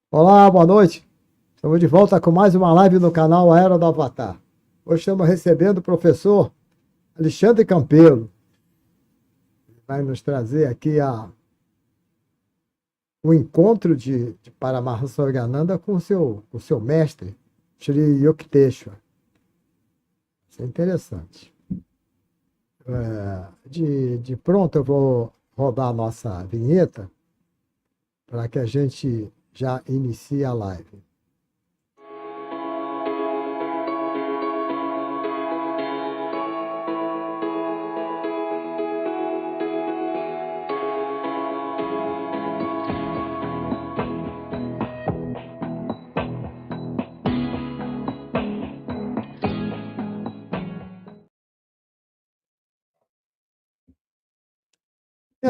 Olá, boa noite. Estamos de volta com mais uma live no canal Aero do Avatar. Hoje estamos recebendo o professor Alexandre Campelo. Ele vai nos trazer aqui o encontro de Paramahansa Yogananda com o seu mestre, Sri Yukteswar. Isso é interessante. De pronto, eu vou rodar a nossa vinheta para que a gente já inicie a live.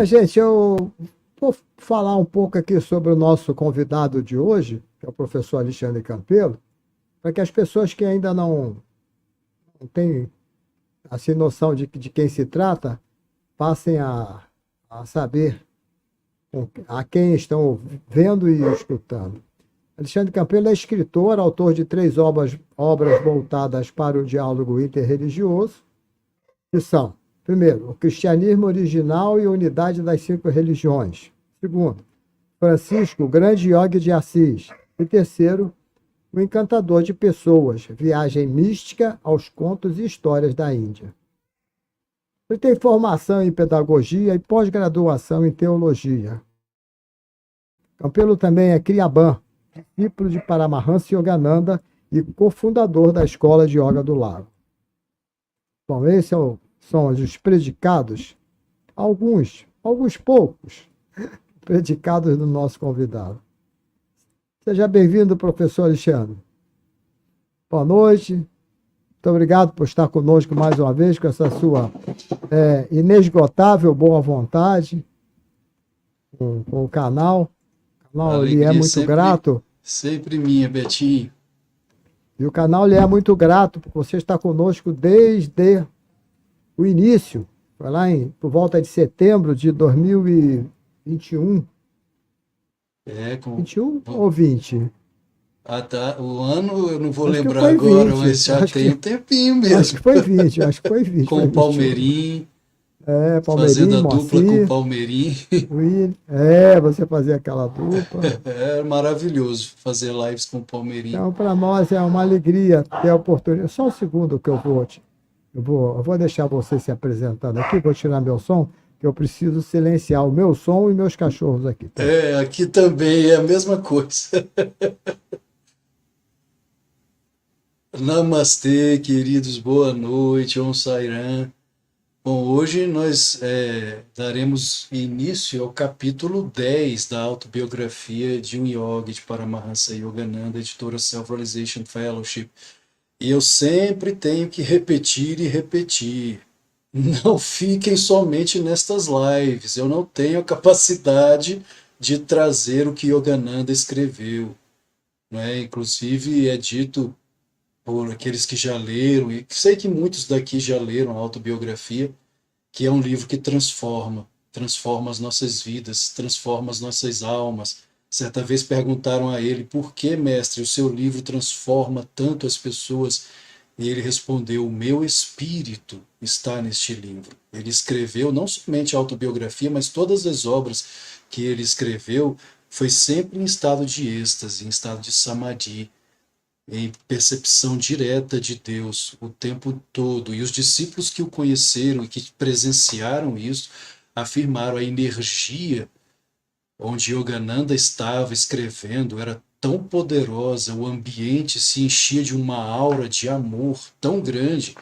Gente, eu vou falar um pouco aqui sobre o nosso convidado de hoje, que é o professor Alexandre Campelo, para que as pessoas que ainda não têm assim, noção de quem se trata, passem a saber a quem estão vendo e escutando. Alexandre Campelo é escritor, autor de 3 obras voltadas para o diálogo interreligioso, que são: primeiro, o cristianismo original e a unidade das 5 religiões. Segundo, Francisco, o grande yogi de Assis. E terceiro, o encantador de pessoas, viagem mística aos contos e histórias da Índia. Ele tem formação em pedagogia e pós-graduação em teologia. Campelo também é Kriyaban, discípulo de Paramahansa Yogananda e cofundador da Escola de Yoga do Lago. Bom, esses são os predicados, alguns poucos predicados do nosso convidado. Seja bem-vindo, professor Alexandre. Boa noite. Muito obrigado por estar conosco mais uma vez, com essa sua inesgotável boa vontade com o canal. O canal lhe é muito grato. Sempre minha, Betinho. E o canal lhe é muito grato, porque você está conosco desde o início. Foi lá por volta de setembro de 2021. 21 ou 20? Ah, tá. O ano eu não vou Acho que lembrar foi agora, 20. mas já tem um tempinho mesmo. Acho que foi 20, acho que foi 20. Com foi o Palmeirim, fazendo Palmeirim, a dupla com o Moacir, Palmeirim. você fazia aquela dupla. É maravilhoso fazer lives com o Palmeirim. Então, para nós é uma alegria ter a oportunidade. Só um segundo que eu vou deixar você se apresentando aqui, vou tirar meu som, que eu preciso silenciar o meu som e meus cachorros aqui. Tá? Aqui também é a mesma coisa. Namastê, queridos, boa noite, Om Sairam. Bom, hoje nós daremos início ao capítulo 10 da autobiografia de um yogi de Paramahansa Yogananda, editora Self-Realization Fellowship. E eu sempre tenho que repetir e repetir. Não fiquem somente nestas lives. Eu não tenho a capacidade de trazer o que Yogananda escreveu. Não é? Inclusive é dito por aqueles que já leram, e sei que muitos daqui já leram a autobiografia, que é um livro que transforma as nossas vidas, transforma as nossas almas. Certa vez perguntaram a ele: por que, mestre, o seu livro transforma tanto as pessoas? E ele respondeu: o meu espírito está neste livro. Ele escreveu não somente a autobiografia, mas todas as obras que ele escreveu foi sempre em estado de êxtase, em estado de samadhi, em percepção direta de Deus o tempo todo. E os discípulos que o conheceram e que presenciaram isso afirmaram: a energia onde Yogananda estava escrevendo era tão poderosa, o ambiente se enchia de uma aura de amor tão grande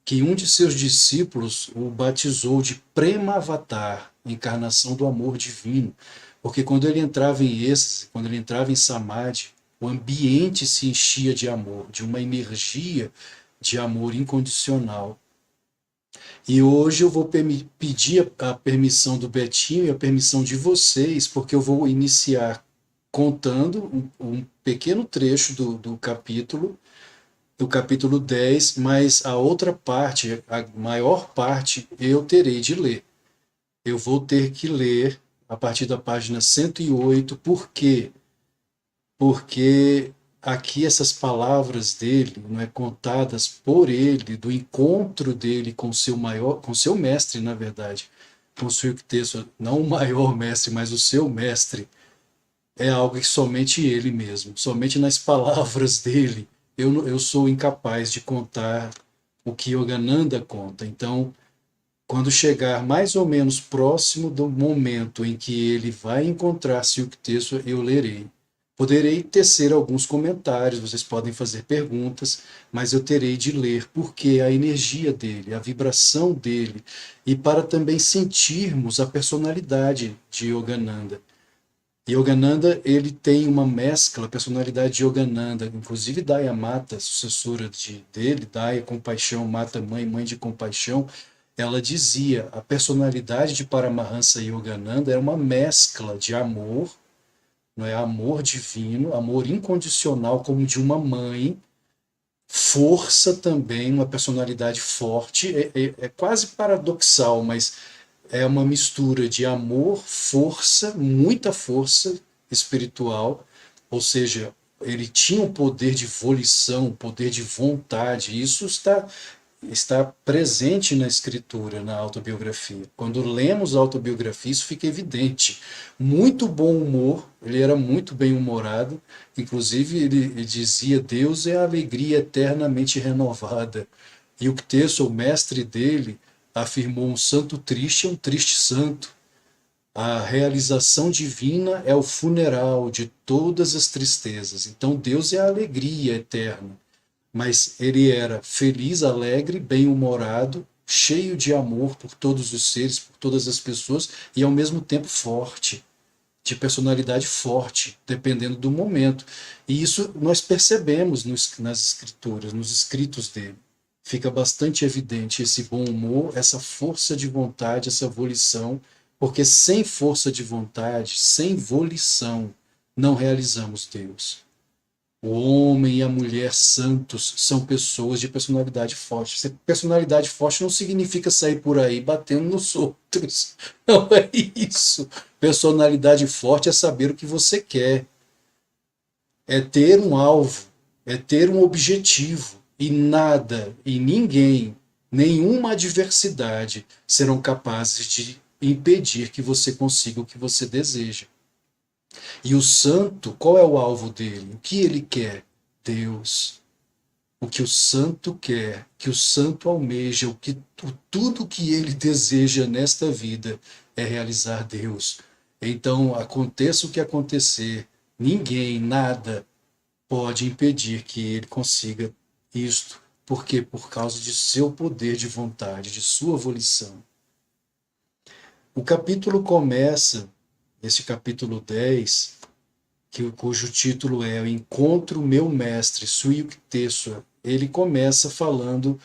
que um de seus discípulos o batizou de Premavatar, encarnação do amor divino, porque quando ele entrava em êxtase, quando ele entrava em samadhi, o ambiente se enchia de amor, de uma energia de amor incondicional. E hoje eu vou pedir a permissão do Betinho e a permissão de vocês, porque eu vou iniciar contando um pequeno trecho do capítulo 10, mas a outra parte, a maior parte, eu terei de ler. Eu vou ter que ler a partir da página 108, por quê? porque aqui essas palavras dele, não é, contadas por ele, do encontro dele com seu maior, com seu mestre, na verdade, com o seu texto, não o maior mestre, mas o seu mestre, é algo que somente ele mesmo, somente nas palavras dele, eu sou incapaz de contar o que Yogananda conta. Então, quando chegar mais ou menos próximo do momento em que ele vai encontrar-se o texto, eu lerei. Poderei tecer alguns comentários, vocês podem fazer perguntas, mas eu terei de ler porque a energia dele, a vibração dele, e para também sentirmos a personalidade de Yogananda. Yogananda, ele tem uma mescla, a personalidade de Yogananda, inclusive Daya Mata, sucessora dele, Daya Compaixão, Mata Mãe, Mãe de Compaixão, ela dizia, a personalidade de Paramahansa Yogananda era uma mescla de amor, não é, amor divino, amor incondicional como de uma mãe, força também, uma personalidade forte, é quase paradoxal, mas é uma mistura de amor, força, muita força espiritual, ou seja, ele tinha um poder de volição, um poder de vontade, e isso está presente na escritura, na autobiografia. Quando lemos a autobiografia, isso fica evidente. Muito bom humor, ele era muito bem-humorado, inclusive ele dizia, Deus é a alegria eternamente renovada. E o texto, o mestre dele, afirmou, um santo triste é um triste santo. A realização divina é o funeral de todas as tristezas. Então Deus é a alegria eterna. Mas ele era feliz, alegre, bem-humorado, cheio de amor por todos os seres, por todas as pessoas, e ao mesmo tempo forte, de personalidade forte, dependendo do momento. E isso nós percebemos nas escrituras, nos escritos dele. Fica bastante evidente esse bom humor, essa força de vontade, essa volição, porque sem força de vontade, sem volição, não realizamos Deus. O homem e a mulher santos são pessoas de personalidade forte. Personalidade forte não significa sair por aí batendo nos outros. Não é isso. Personalidade forte é saber o que você quer. É ter um alvo, é ter um objetivo. E nada e ninguém, nenhuma adversidade serão capazes de impedir que você consiga o que você deseja. E o santo, qual é o alvo dele? O que ele quer? Deus. O que o santo quer, que o santo almeja, tudo que ele deseja nesta vida é realizar Deus. Então, aconteça o que acontecer, ninguém, nada pode impedir que ele consiga isto. Por quê? Por causa de seu poder de vontade, de sua volição. O capítulo começa, esse capítulo 10, cujo título é O Encontro Meu Mestre, Suyukteswar. Ele começa falando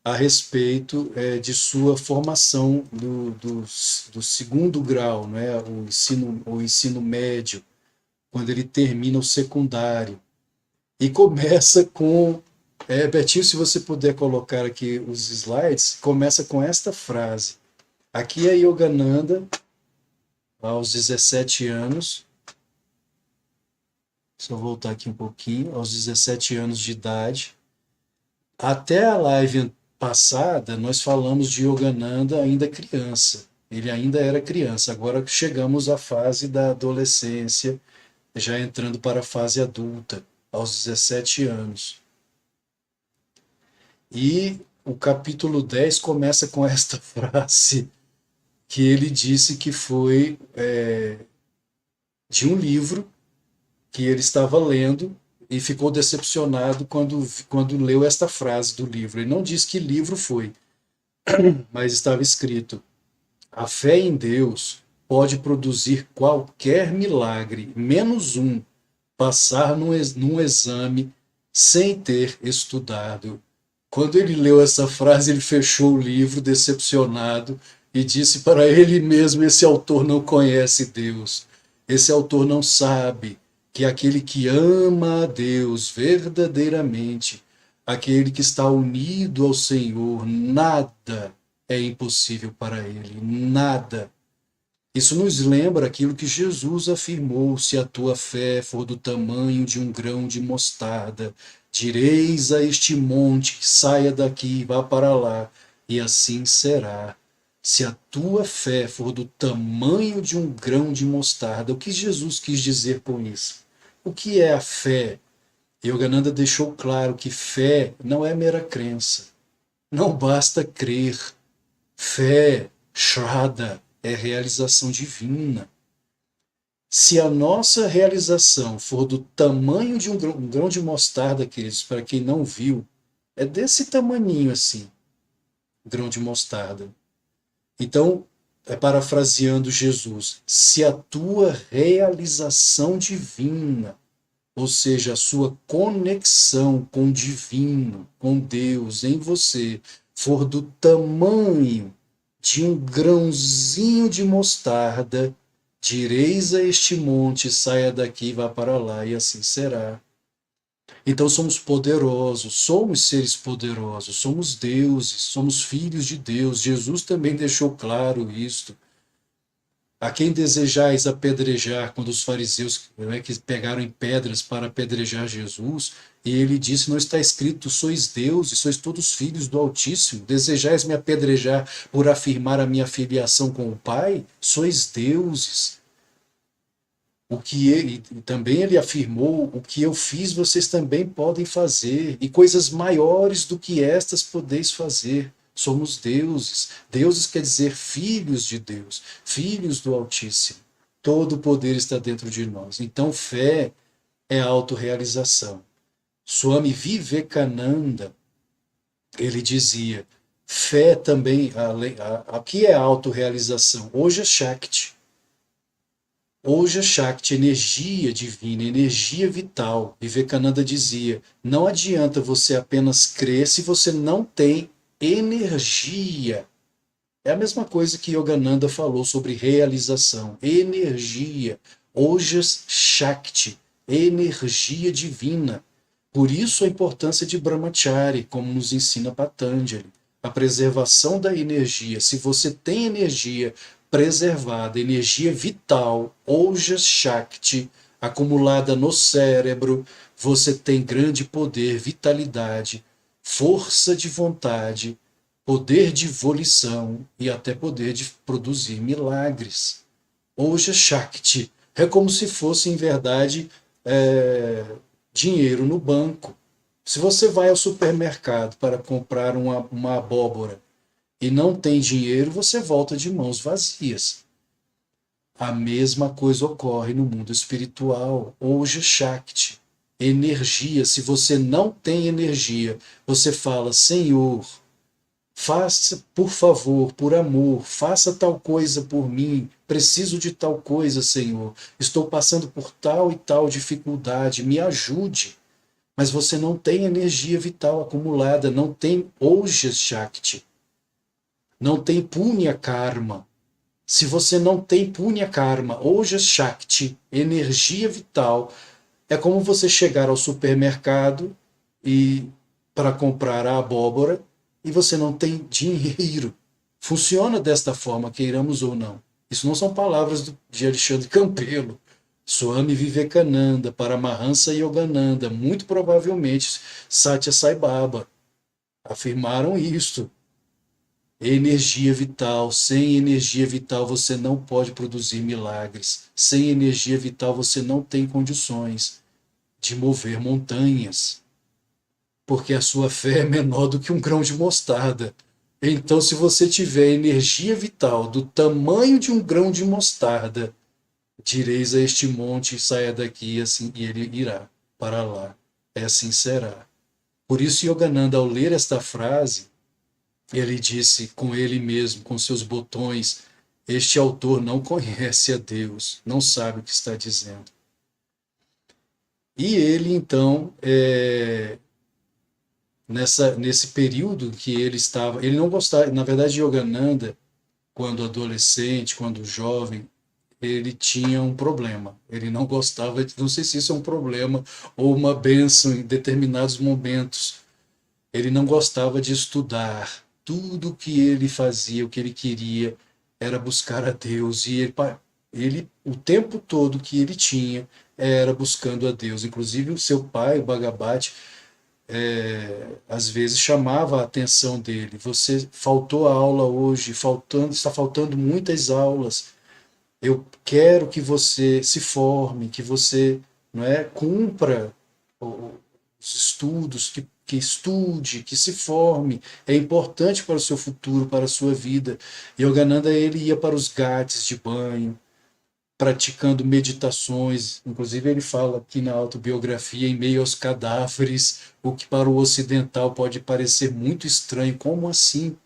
a respeito de sua formação do segundo grau, né? O ensino médio, quando ele termina o secundário. E começa com... Betinho, se você puder colocar aqui os slides, começa com esta frase. Aqui é Yogananda, aos 17 anos, só voltar aqui um pouquinho, aos 17 anos de idade. Até a live passada, nós falamos de Yogananda ainda criança. Ele ainda era criança. Agora chegamos à fase da adolescência, já entrando para a fase adulta, aos 17 anos. E o capítulo 10 começa com esta frase, que ele disse que foi de um livro que ele estava lendo e ficou decepcionado quando leu esta frase do livro. Ele não diz que livro foi, mas estava escrito: a fé em Deus pode produzir qualquer milagre, menos um, passar num exame sem ter estudado. Quando ele leu essa frase, ele fechou o livro decepcionado e disse para ele mesmo: esse autor não conhece Deus, esse autor não sabe que aquele que ama a Deus verdadeiramente, aquele que está unido ao Senhor, nada é impossível para ele, nada. Isso nos lembra aquilo que Jesus afirmou: se a tua fé for do tamanho de um grão de mostarda, direis a este monte que saia daqui e vá para lá, e assim será. Se a tua fé for do tamanho de um grão de mostarda, o que Jesus quis dizer com isso? O que é a fé? Yogananda deixou claro que fé não é mera crença. Não basta crer. Fé, Shraddha, é realização divina. Se a nossa realização for do tamanho de um grão de mostarda, queridos, para quem não viu, é desse tamaninho assim, grão de mostarda. Então, parafraseando Jesus, se a tua realização divina, ou seja, a sua conexão com o divino, com Deus em você, for do tamanho de um grãozinho de mostarda, direis a este monte, saia daqui e vá para lá, e assim será. Então somos poderosos, somos seres poderosos, somos deuses, somos filhos de Deus. Jesus também deixou claro isto. A quem desejais apedrejar, quando os fariseus que pegaram em pedras para apedrejar Jesus, e ele disse, não está escrito, sois deuses, sois todos filhos do Altíssimo, desejais me apedrejar por afirmar a minha filiação com o Pai? Sois deuses. O que ele, também ele afirmou, o que eu fiz vocês também podem fazer, e coisas maiores do que estas podeis fazer. Somos deuses. Deuses quer dizer filhos de Deus, filhos do Altíssimo. Todo o poder está dentro de nós. Então, fé é autorrealização. Swami Vivekananda, ele dizia, fé também, o que é autorrealização? Oja Shakti. Oja Shakti, energia divina, energia vital. Vivekananda dizia, não adianta você apenas crer se você não tem energia. É a mesma coisa que Yogananda falou sobre realização. Energia. Ojas Shakti. Energia divina. Por isso a importância de Brahmachari, como nos ensina Patanjali. A preservação da energia. Se você tem energia preservada, energia vital, Ojas Shakti, acumulada no cérebro, você tem grande poder, vitalidade, força de vontade, poder de volição e até poder de produzir milagres. Oja Shakti é como se fosse, em verdade, dinheiro no banco. Se você vai ao supermercado para comprar uma abóbora e não tem dinheiro, você volta de mãos vazias. A mesma coisa ocorre no mundo espiritual. Oja Shakti. Energia. Se você não tem energia, você fala, Senhor, faça, por favor, por amor, faça tal coisa por mim, preciso de tal coisa, Senhor, estou passando por tal e tal dificuldade, me ajude. Mas você não tem energia vital acumulada, não tem Oja Shakti, não tem Punya Karma. Se você não tem Punya Karma, Oja Shakti, energia vital, é como você chegar ao supermercado e para comprar a abóbora e você não tem dinheiro. Funciona desta forma, queiramos ou não. Isso não são palavras de Alexandre Campelo. Swami Vivekananda, Paramahansa Yogananda, muito provavelmente Satya Sai Baba, afirmaram isto. Energia vital. Sem energia vital você não pode produzir milagres. Sem energia vital você não tem condições de mover montanhas. Porque a sua fé é menor do que um grão de mostarda. Então, se você tiver energia vital do tamanho de um grão de mostarda, direis a este monte, saia daqui, assim, e ele irá para lá. Assim será. Por isso, Yogananda, ao ler esta frase, ele disse com ele mesmo, com seus botões, este autor não conhece a Deus, não sabe o que está dizendo. E ele, então, nesse período que ele estava, ele não gostava, na verdade, Yogananda, quando adolescente, quando jovem, ele tinha um problema. Ele não gostava, não sei se isso é um problema ou uma bênção em determinados momentos. Ele não gostava de estudar. Tudo o que ele fazia, o que ele queria, era buscar a Deus, e ele o tempo todo que ele tinha era buscando a Deus. Inclusive o seu pai, o Bhagabhat, às vezes chamava a atenção dele. Você faltou a aula hoje, está faltando muitas aulas. Eu quero que você se forme, que você, não é, cumpra os estudos, que estude, que se forme. É importante para o seu futuro, para a sua vida. Yogananda, ele ia para os ghats de banho, praticando meditações. Inclusive, ele fala aqui na autobiografia, em meio aos cadáveres, o que para o ocidental pode parecer muito estranho. Como assim?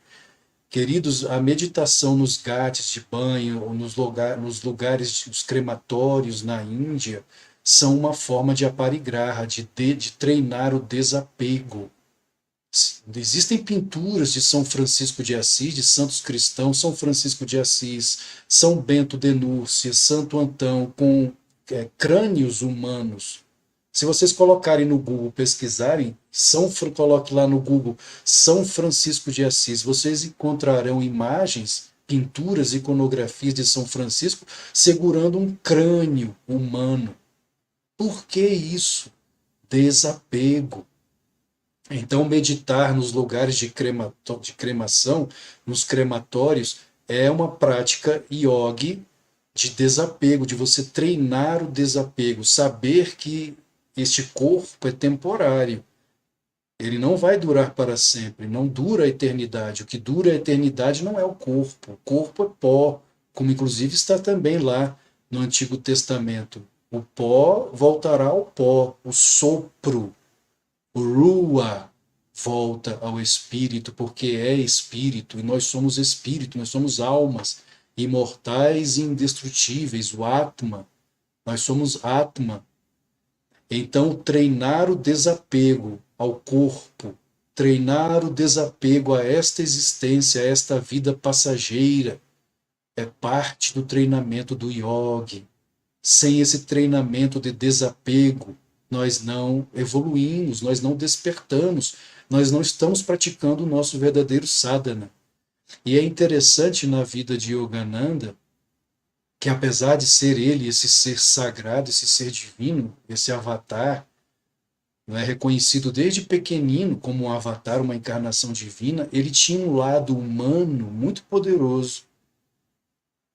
Queridos, a meditação nos ghats de banho, ou nos lugares dos crematórios na Índia, são uma forma de aparigraha, de treinar o desapego. Existem pinturas de São Francisco de Assis, de santos cristãos, São Francisco de Assis, São Bento de Núrcia, Santo Antão, com crânios humanos. Se vocês colocarem no Google, pesquisarem, coloque lá no Google São Francisco de Assis, vocês encontrarão imagens, pinturas, iconografias de São Francisco segurando um crânio humano. Por que isso? Desapego. Então, meditar nos lugares de cremação, nos crematórios, é uma prática yogi de desapego, de você treinar o desapego, saber que este corpo é temporário. Ele não vai durar para sempre, não dura a eternidade. O que dura a eternidade não é o corpo é pó, como inclusive está também lá no Antigo Testamento. O pó voltará ao pó, o sopro. O Rua volta ao espírito, porque é espírito, e nós somos espírito, nós somos almas imortais e indestrutíveis, o Atma, nós somos Atma. Então, treinar o desapego ao corpo, treinar o desapego a esta existência, a esta vida passageira, é parte do treinamento do yogi. Sem esse treinamento de desapego, nós não evoluímos, nós não despertamos, nós não estamos praticando o nosso verdadeiro sadhana. E é interessante na vida de Yogananda que, apesar de ser ele esse ser sagrado, esse ser divino, esse avatar, não é reconhecido desde pequenino como um avatar, uma encarnação divina, ele tinha um lado humano muito poderoso.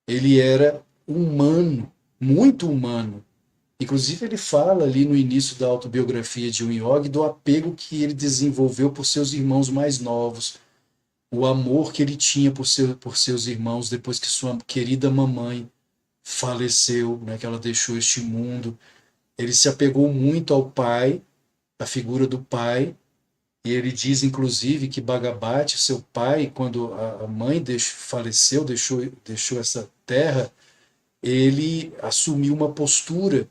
Ele era humano, muito humano. Inclusive, ele fala ali no início da autobiografia de um yogi do apego que ele desenvolveu por seus irmãos mais novos, o amor que ele tinha por seus irmãos depois que sua querida mamãe faleceu, né, que ela deixou este mundo. Ele se apegou muito ao pai, à figura do pai, e ele diz, inclusive, que Bhagabhat, seu pai, quando a mãe faleceu, deixou essa terra, ele assumiu uma postura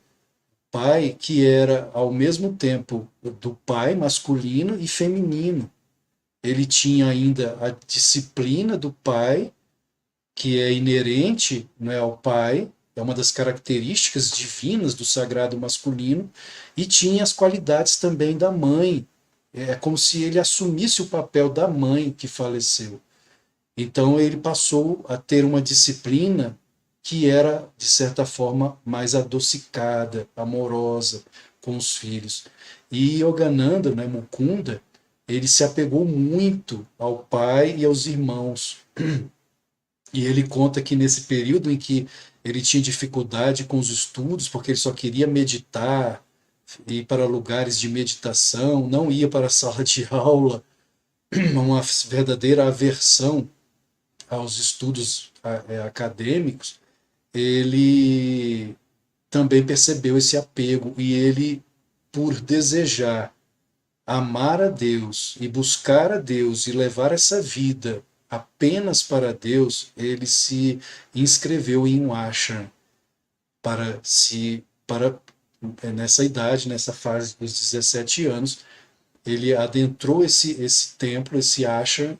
pai que era ao mesmo tempo do pai masculino e feminino. Ele tinha ainda a disciplina do pai, que é inerente, não é, ao pai, é uma das características divinas do sagrado masculino, e tinha as qualidades também da mãe. É como se ele assumisse o papel da mãe que faleceu. Então ele passou a ter uma disciplina que era, de certa forma, mais adocicada, amorosa com os filhos. E Yogananda, né, Mukunda, ele se apegou muito ao pai e aos irmãos. E ele conta que nesse período em que ele tinha dificuldade com os estudos, porque ele só queria meditar, ir para lugares de meditação, não ia para a sala de aula, uma verdadeira aversão aos estudos acadêmicos, ele também percebeu esse apego e ele, por desejar amar a Deus e buscar a Deus e levar essa vida apenas para Deus, ele se inscreveu em um ashram para nessa idade, nessa fase dos 17 anos, ele adentrou esse templo, esse ashram,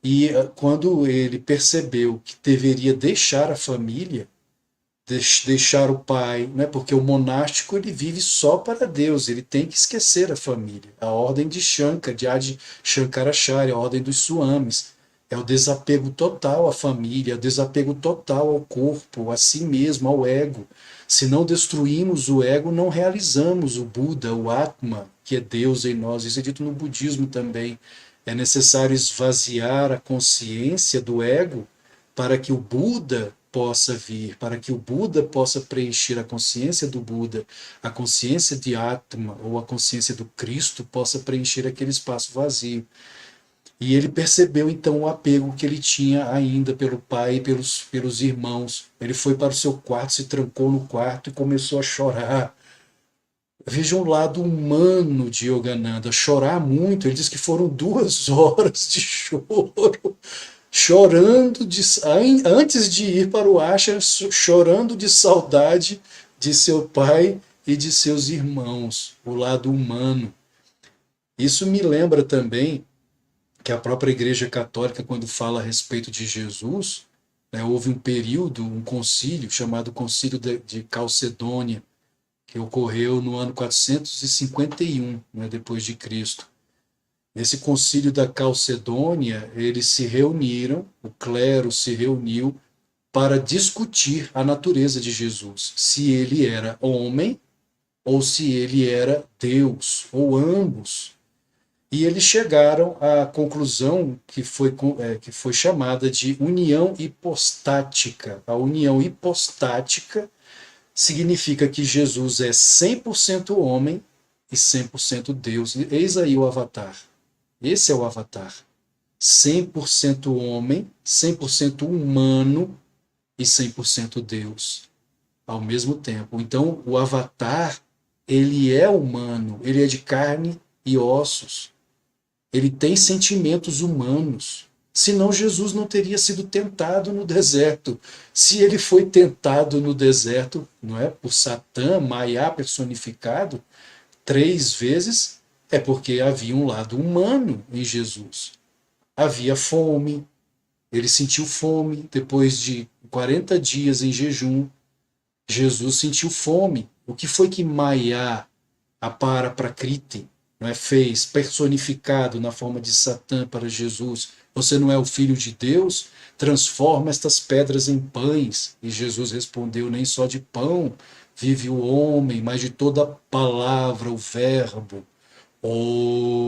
e quando ele percebeu que deveria deixar a família, deixar o pai, né? Porque o monástico ele vive só para Deus, ele tem que esquecer a família. A ordem de Shankara, de Adi Shankaracharya, a ordem dos Swamis, É o desapego total à família, é o desapego total ao corpo, a si mesmo, ao ego. Se não destruímos o ego, não realizamos o Buda, o Atma, que é Deus em nós. Isso é dito no budismo também. É necessário esvaziar a consciência do ego para que o Buda possa vir, para que o Buda possa preencher a consciência do Buda, a consciência de Atma ou a consciência do Cristo possa preencher aquele espaço vazio. E ele percebeu então o apego que ele tinha ainda pelo pai e pelos irmãos. Ele foi para o seu quarto, se trancou no quarto e começou a chorar. Veja o lado humano de Yogananda, chorar muito. Ele diz que foram 2 horas de choro, chorando antes de ir para o ashram, chorando de saudade de seu pai e de seus irmãos, o lado humano. Isso me lembra também que a própria Igreja Católica, quando fala a respeito de Jesus, né, houve um período, um concílio chamado Concílio de Calcedônia, que ocorreu no ano 451, né, depois de Cristo. Nesse concílio da Calcedônia, eles se reuniram, o clero se reuniu para discutir a natureza de Jesus, se ele era homem ou se ele era Deus, ou ambos. E eles chegaram à conclusão que foi chamada de união hipostática. A união hipostática significa que Jesus é 100% homem e 100% Deus. Eis aí o Avatar. Esse é o Avatar. 100% homem, 100% humano e 100% Deus ao mesmo tempo. Então, o Avatar, ele é humano, ele é de carne e ossos. Ele tem sentimentos humanos. Senão Jesus não teria sido tentado no deserto. Se ele foi tentado no deserto, não é, por Satã, Maiá personificado, 3 vezes, é porque havia um lado humano em Jesus. Havia fome, ele sentiu fome depois de 40 dias em jejum. Jesus sentiu fome. O que foi que Maiá, a Prakriti, não é, fez, personificado na forma de Satã para Jesus? Você não é o Filho de Deus? Transforma estas pedras em pães. E Jesus respondeu: nem só de pão vive o homem, mas de toda palavra, o verbo. Oh,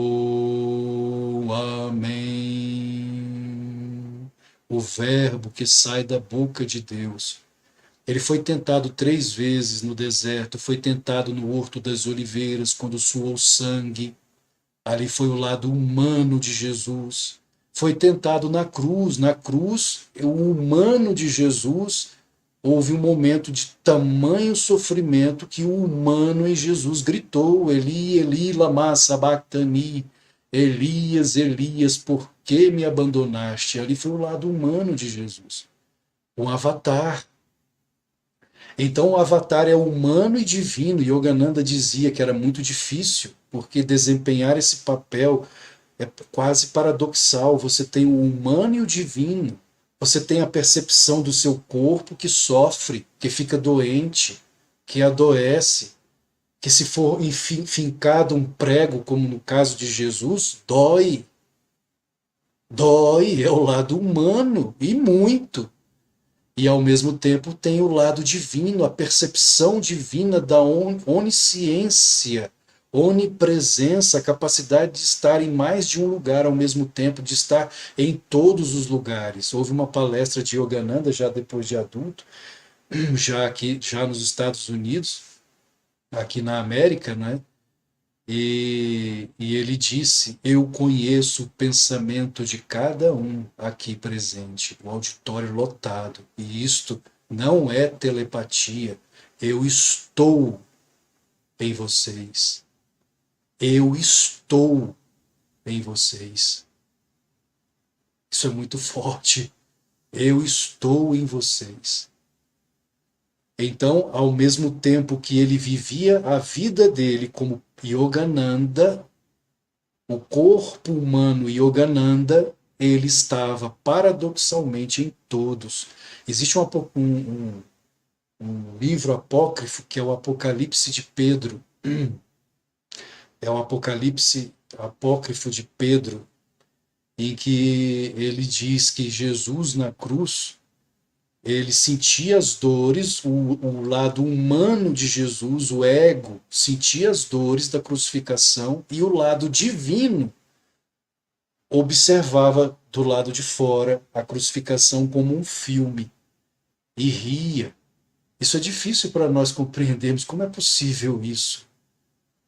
amém. O verbo que sai da boca de Deus. Ele foi tentado 3 vezes no deserto, foi tentado no Horto das Oliveiras, quando suou sangue. Ali foi o lado humano de Jesus. Foi tentado na cruz. Na cruz, o humano de Jesus, houve um momento de tamanho sofrimento que o humano em Jesus gritou: Eli, Eli, lama sabachthani. Elias, Elias, por que me abandonaste? Ali foi o lado humano de Jesus. Um avatar. Então o Avatar é humano e divino. Yogananda dizia que era muito difícil, porque desempenhar esse papel é quase paradoxal. Você tem o humano e o divino. Você tem a percepção do seu corpo que sofre, que fica doente, que adoece, que se for fincado um prego, como no caso de Jesus, dói. Dói, é o lado humano, e muito. E ao mesmo tempo tem o lado divino, a percepção divina da onisciência, onipresença, a capacidade de estar em mais de um lugar ao mesmo tempo, de estar em todos os lugares. Houve uma palestra de Yogananda, já depois de adulto, já nos Estados Unidos, aqui na América, né? E ele disse: eu conheço o pensamento de cada um aqui presente, o auditório lotado, e isto não é telepatia. Eu estou em vocês. Eu estou em vocês. Isso é muito forte. Eu estou em vocês. Então, ao mesmo tempo que ele vivia a vida dele como Yogananda, o corpo humano Yogananda, ele estava paradoxalmente em todos. Existe um livro apócrifo que é o Apocalipse de Pedro. É o Apocalipse apócrifo de Pedro. em que ele diz que Jesus na cruz, ele sentia as dores, o lado humano de Jesus, o ego, sentia as dores da crucificação, e o lado divino observava do lado de fora a crucificação como um filme e ria. Isso é difícil para nós compreendermos. Como é possível isso?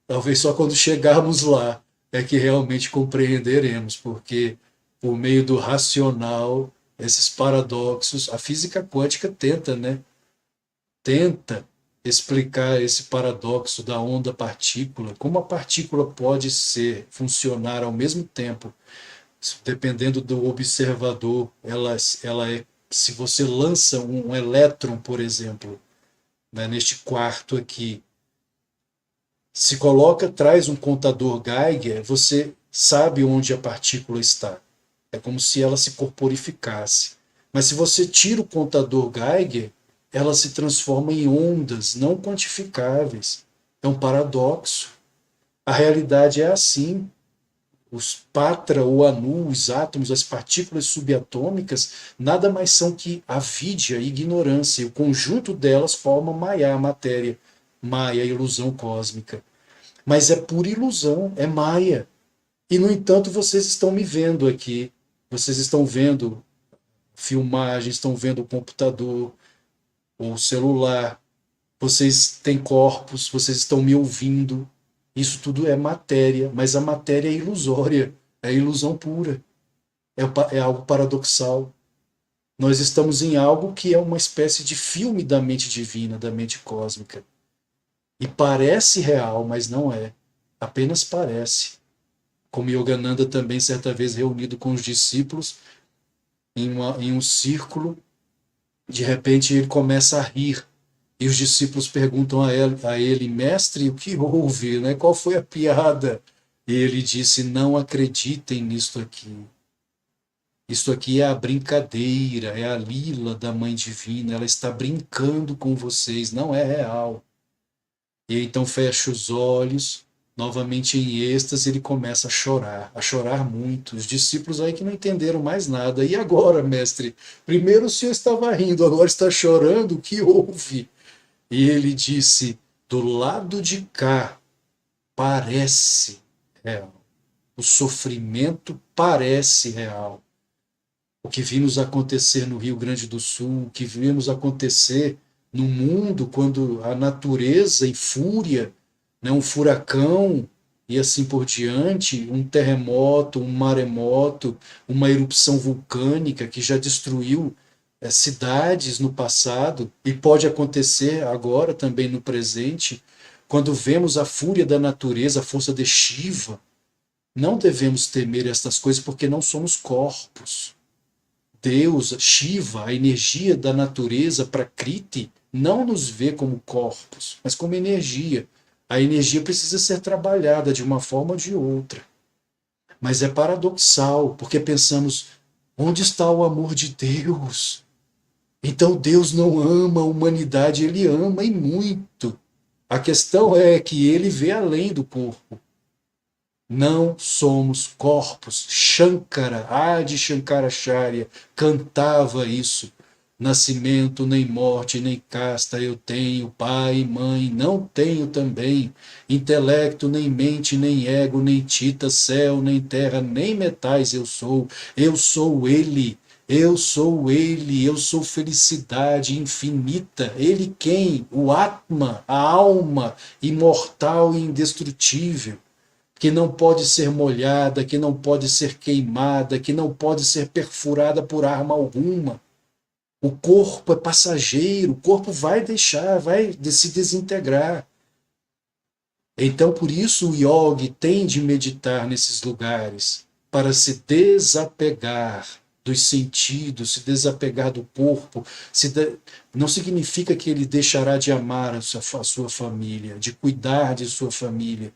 Talvez só quando chegarmos lá é que realmente compreenderemos, porque por meio do racional, esses paradoxos, a física quântica tenta, né? Tenta explicar esse paradoxo da onda-partícula, como a partícula pode funcionar ao mesmo tempo, dependendo do observador, ela é, se você lança um elétron, por exemplo, né, neste quarto aqui, se coloca, traz um contador Geiger, você sabe onde a partícula está. É como se ela se corporificasse. Mas se você tira o contador Geiger, ela se transforma em ondas não quantificáveis. É um paradoxo. A realidade é assim. Os patra ou anu, os átomos, as partículas subatômicas, nada mais são que avidya, ignorância. O conjunto delas forma Maya, a matéria. Maya, a ilusão cósmica. Mas é pura ilusão, é Maya. E, no entanto, vocês estão me vendo aqui. Vocês estão vendo filmagens, estão vendo o computador ou o celular. Vocês têm corpos, vocês estão me ouvindo. Isso tudo é matéria, mas a matéria é ilusória, é ilusão pura, é algo paradoxal. Nós estamos em algo que é uma espécie de filme da mente divina, da mente cósmica. E parece real, mas não é. Apenas parece. Como Yogananda também, certa vez, reunido com os discípulos, em um círculo, de repente ele começa a rir. E os discípulos perguntam a ele, mestre, o que houve? Né? Qual foi a piada? E ele disse, não acreditem nisto aqui. Isto aqui é a brincadeira, é a lila da Mãe Divina, ela está brincando com vocês, não é real. E então fecha os olhos, novamente em êxtase, ele começa a chorar muito. Os discípulos aí que não entenderam mais nada. E agora, mestre? Primeiro o senhor estava rindo, agora está chorando, o que houve? E ele disse, do lado de cá, parece real. O sofrimento parece real. O que vimos acontecer no Rio Grande do Sul, o que vimos acontecer no mundo, quando a natureza em fúria, né, um furacão e assim por diante, um terremoto, um maremoto, uma erupção vulcânica que já destruiu cidades no passado e pode acontecer agora também no presente, quando vemos a fúria da natureza, a força de Shiva, não devemos temer estas coisas porque não somos corpos. Deus, Shiva, a energia da natureza, Prakriti, não nos vê como corpos, mas como energia. A energia precisa ser trabalhada de uma forma ou de outra. Mas é paradoxal, porque pensamos, onde está o amor de Deus? Então Deus não ama a humanidade, ele ama e muito. A questão é que ele vê além do corpo. Não somos corpos. Shankara, Adi Shankaracharya, cantava isso. Nascimento, nem morte, nem casta eu tenho, pai e mãe, não tenho também. Intelecto, nem mente, nem ego, nem tita, céu, nem terra, nem metais eu sou. Eu sou ele. Eu sou ele, eu sou felicidade infinita. Ele quem? O Atma, a alma imortal e indestrutível, que não pode ser molhada, que não pode ser queimada, que não pode ser perfurada por arma alguma. O corpo é passageiro, o corpo vai deixar, vai se desintegrar. Então, por isso, o yogi tem de meditar nesses lugares, para se desapegar dos sentidos, se desapegar do corpo. Não significa que ele deixará de amar a sua família, de cuidar de sua família,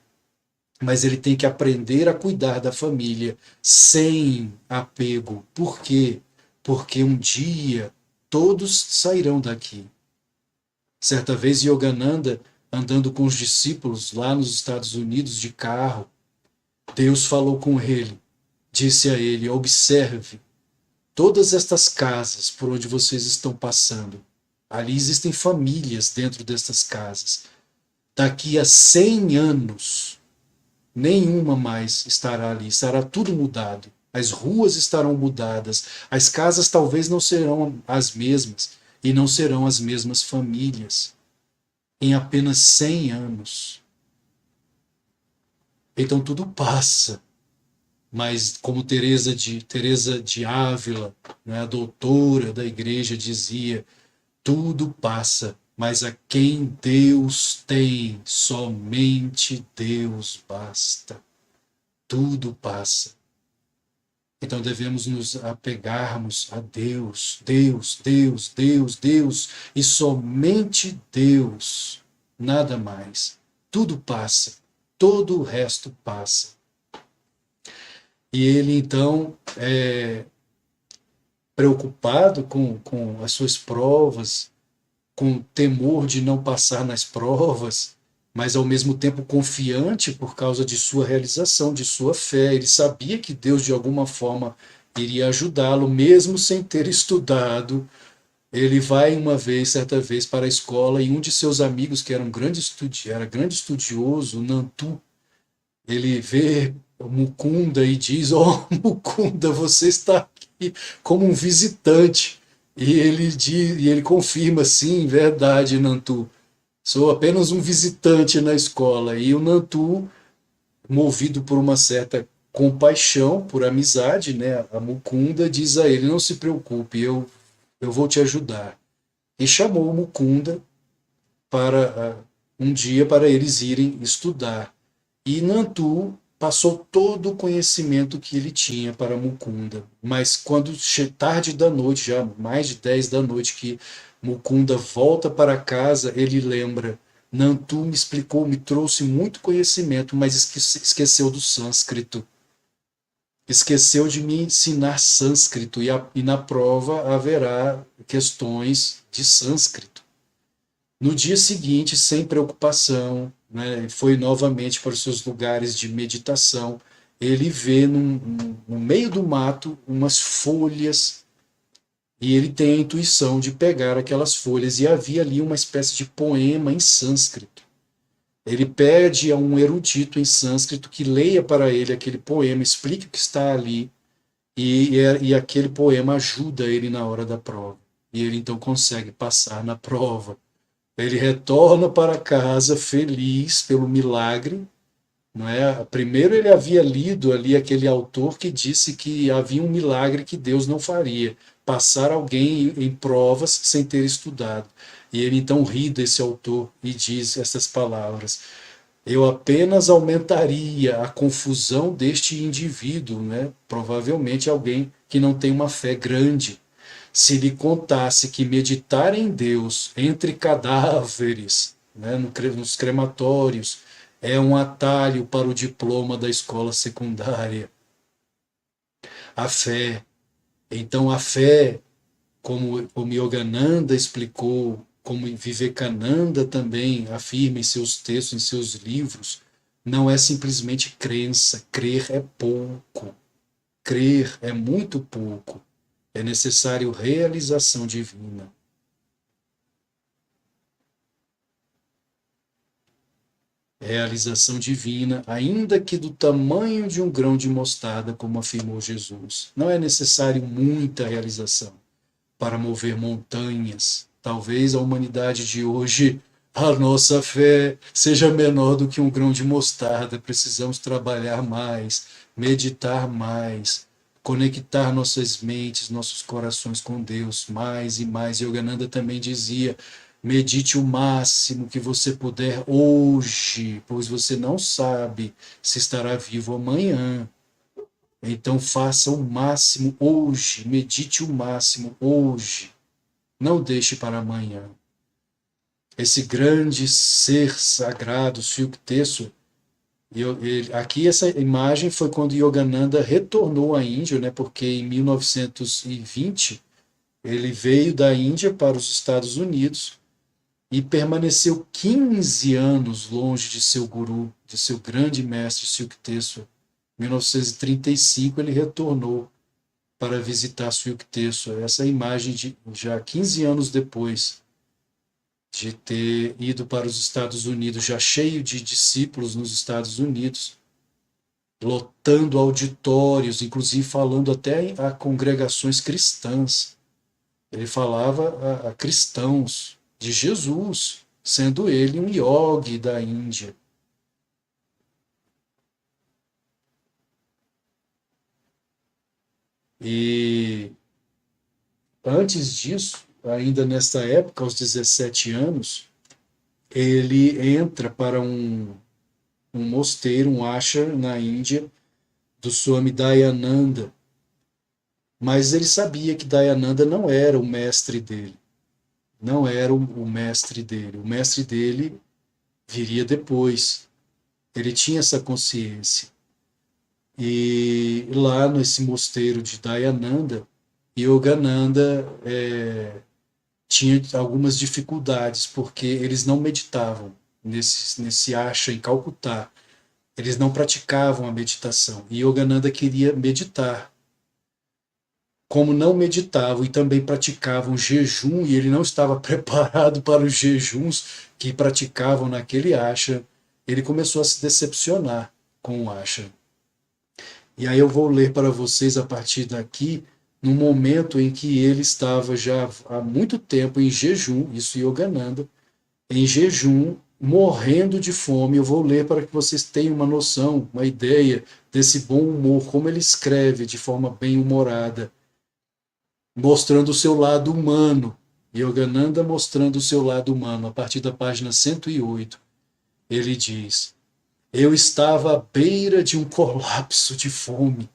mas ele tem que aprender a cuidar da família sem apego. Por quê? Porque um dia todos sairão daqui. Certa vez Yogananda, andando com os discípulos lá nos Estados Unidos de carro, Deus falou com ele disse a ele: observe todas estas casas por onde vocês estão passando. Ali existem famílias dentro destas casas. Daqui a 100 anos, nenhuma mais estará ali, estará tudo mudado. As ruas estarão mudadas, as casas talvez não serão as mesmas, e não serão as mesmas famílias. Em apenas 100 anos. Então tudo passa. Mas como Teresa de Ávila, né, a doutora da igreja, dizia, tudo passa, mas a quem Deus tem, somente Deus basta. Tudo passa. Então devemos nos apegarmos a Deus, Deus, Deus, Deus, Deus, e somente Deus, nada mais. Tudo passa, todo o resto passa. E ele então, preocupado com as suas provas, com temor de não passar nas provas, mas ao mesmo tempo confiante por causa de sua realização, de sua fé. Ele sabia que Deus de alguma forma iria ajudá-lo, mesmo sem ter estudado. Ele vai uma vez, certa vez, para a escola e um de seus amigos, que era era grande estudioso, o Nantu, ele vê o Mukunda e diz: oh, Mukunda, você está aqui como um visitante. E ele confirma: sim, verdade, Nantu. Sou apenas um visitante na escola. E o Nantu, movido por uma certa compaixão, por amizade, né, a Mukunda diz a ele: não se preocupe, eu vou te ajudar. E chamou o Mukunda para um dia para eles irem estudar. E Nantu passou todo o conhecimento que ele tinha para Mukunda. Mas quando tarde da noite, já mais de 10 da noite, que Mukunda volta para casa, ele lembra: Nantu me explicou, me trouxe muito conhecimento, mas esqueceu do sânscrito. Esqueceu de me ensinar sânscrito, e na prova haverá questões de sânscrito. No dia seguinte, sem preocupação, né, foi novamente para os seus lugares de meditação. Ele vê no meio do mato umas folhas e ele tem a intuição de pegar aquelas folhas, e havia ali uma espécie de poema em sânscrito. Ele pede a um erudito em sânscrito que leia para ele aquele poema, explique o que está ali, e aquele poema ajuda ele na hora da prova. E ele então consegue passar na prova. Ele retorna para casa feliz pelo milagre, não é? Primeiro ele havia lido ali aquele autor que disse que havia um milagre que Deus não faria, passar alguém em provas sem ter estudado. E ele então ri desse autor e diz essas palavras: eu apenas aumentaria a confusão deste indivíduo, né? Provavelmente alguém que não tem uma fé grande, se lhe contasse que meditar em Deus entre cadáveres, né, nos crematórios, é um atalho para o diploma da escola secundária. A fé. Então, a fé, como o Yogananda explicou, como Vivekananda também afirma em seus textos, em seus livros, não é simplesmente crença. Crer é pouco. Crer é muito pouco. É necessário realização divina. Realização divina, ainda que do tamanho de um grão de mostarda, como afirmou Jesus. Não é necessário muita realização para mover montanhas. Talvez a humanidade de hoje, a nossa fé seja menor do que um grão de mostarda. Precisamos trabalhar mais, meditar mais, conectar nossas mentes, nossos corações com Deus mais e mais. Yogananda também dizia: medite o máximo que você puder hoje, pois você não sabe se estará vivo amanhã. Então faça o máximo hoje, medite o máximo hoje. Não deixe para amanhã. Esse grande ser sagrado, Sukdeso, aqui essa imagem foi quando Yogananda retornou à Índia, né, porque em 1920 ele veio da Índia para os Estados Unidos e permaneceu 15 anos longe de seu guru, de seu grande mestre Sukdeso, 1935 ele retornou para visitar Swilkteso. Essa imagem de já 15 anos depois de ter ido para os Estados Unidos, já cheio de discípulos nos Estados Unidos, lotando auditórios, inclusive falando até a congregações cristãs. Ele falava a cristãos de Jesus, sendo ele um yogi da Índia. E antes disso, ainda nesta época, aos 17 anos, ele entra para um mosteiro, um ashram na Índia, do Swami Dayananda. Mas ele sabia que Dayananda não era o mestre dele. Não era o mestre dele. O mestre dele viria depois. Ele tinha essa consciência. E lá nesse mosteiro de Dayananda, Yogananda tinha algumas dificuldades, porque eles não meditavam nesse ashram em Calcutá. Eles não praticavam a meditação. E Yogananda queria meditar. Como não meditavam e também praticavam jejum, e ele não estava preparado para os jejuns que praticavam naquele ashram, ele começou a se decepcionar com o ashram. E aí eu vou ler para vocês a partir daqui, no momento em que ele estava já há muito tempo em jejum, isso Yogananda, em jejum, morrendo de fome. Eu vou ler para que vocês tenham uma noção, uma ideia desse bom humor, como ele escreve de forma bem humorada, mostrando o seu lado humano. Yogananda mostrando o seu lado humano, a partir da página 108. Ele diz: eu estava à beira de um colapso de fome.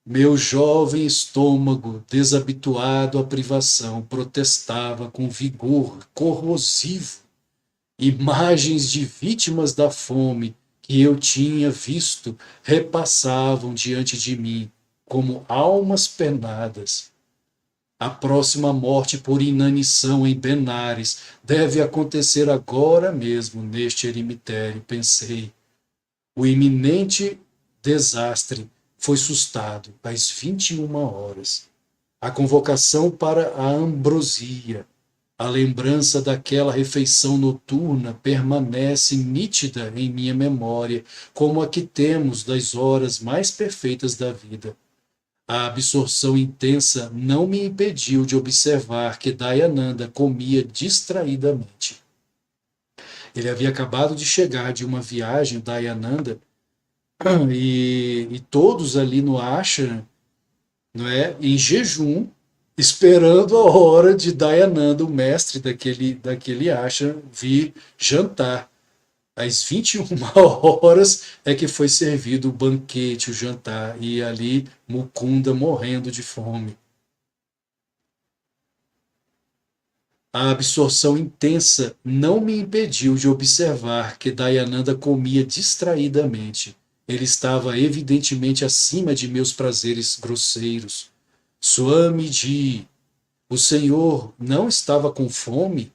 Meu jovem estômago, desabituado à privação, protestava com vigor corrosivo. Imagens de vítimas da fome que eu tinha visto repassavam diante de mim como almas penadas. A próxima morte por inanição em Benares deve acontecer agora mesmo neste eremitério, pensei. O iminente desastre foi sustado às 21 horas. A convocação para a ambrosia, a lembrança daquela refeição noturna permanece nítida em minha memória, como a que temos das horas mais perfeitas da vida. A absorção intensa não me impediu de observar que Dayananda comia distraidamente. Ele havia acabado de chegar de uma viagem, Dayananda, e todos ali no ashram, não é, em jejum, esperando a hora de Dayananda, o mestre daquele ashram, vir jantar. Às 21 horas é que foi servido o banquete, o jantar, e ali Mukunda morrendo de fome. A absorção intensa não me impediu de observar que Dayananda comia distraidamente. Ele estava evidentemente acima de meus prazeres grosseiros. Swamiji, o senhor não estava com fome?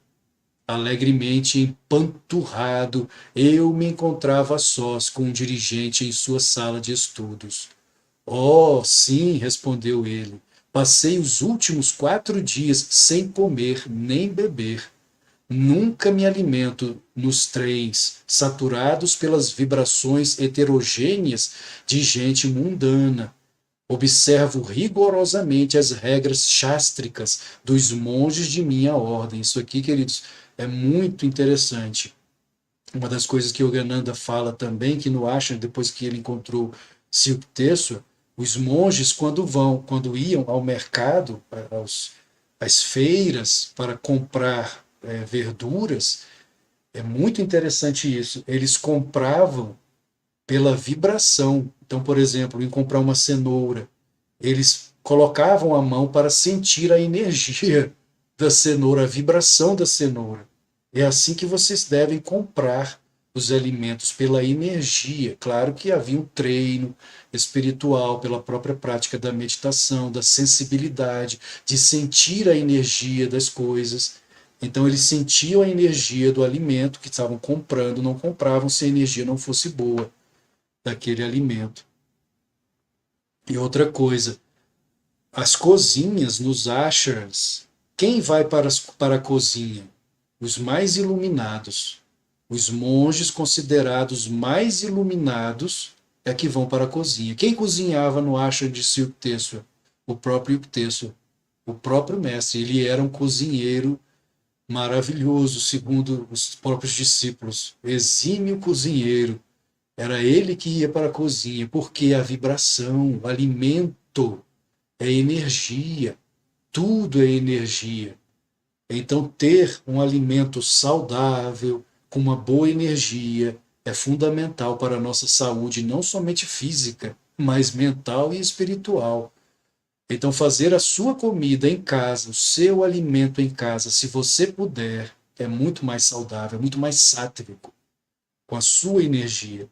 Alegremente empanturrado, eu me encontrava a sós com um dirigente em sua sala de estudos. Oh, sim, respondeu ele. Passei os últimos 4 dias sem comer nem beber. Nunca me alimento nos trens, saturados pelas vibrações heterogêneas de gente mundana. Observo rigorosamente as regras chástricas dos monges de minha ordem. Isso aqui, queridos, é muito interessante. Uma das coisas que Yogananda fala também, que no ashram, depois que ele encontrou Silkteswar, os monges, quando iam ao mercado, às feiras, para comprar verduras, é muito interessante isso. Eles compravam pela vibração. Então, por exemplo, em comprar uma cenoura, eles colocavam a mão para sentir a energia da cenoura, a vibração da cenoura. É assim que vocês devem comprar os alimentos, pela energia. Claro que havia um treino espiritual pela própria prática da meditação, da sensibilidade, de sentir a energia das coisas. Então eles sentiam a energia do alimento que estavam comprando, não compravam se a energia não fosse boa daquele alimento. E outra coisa, as cozinhas nos ashrams, quem vai para a cozinha? Os mais iluminados. Os monges considerados mais iluminados é que vão para a cozinha. Quem cozinhava no ashram de Yukteswar? O próprio Yukteswar, o próprio mestre. Ele era um cozinheiro maravilhoso, segundo os próprios discípulos. Exímio cozinheiro. Era ele que ia para a cozinha, porque a vibração, o alimento é energia. Tudo é energia. Então, ter um alimento saudável, com uma boa energia, é fundamental para a nossa saúde, não somente física, mas mental e espiritual. Então, fazer a sua comida em casa, o seu alimento em casa, se você puder, é muito mais saudável, é muito mais sátrico, com a sua energia.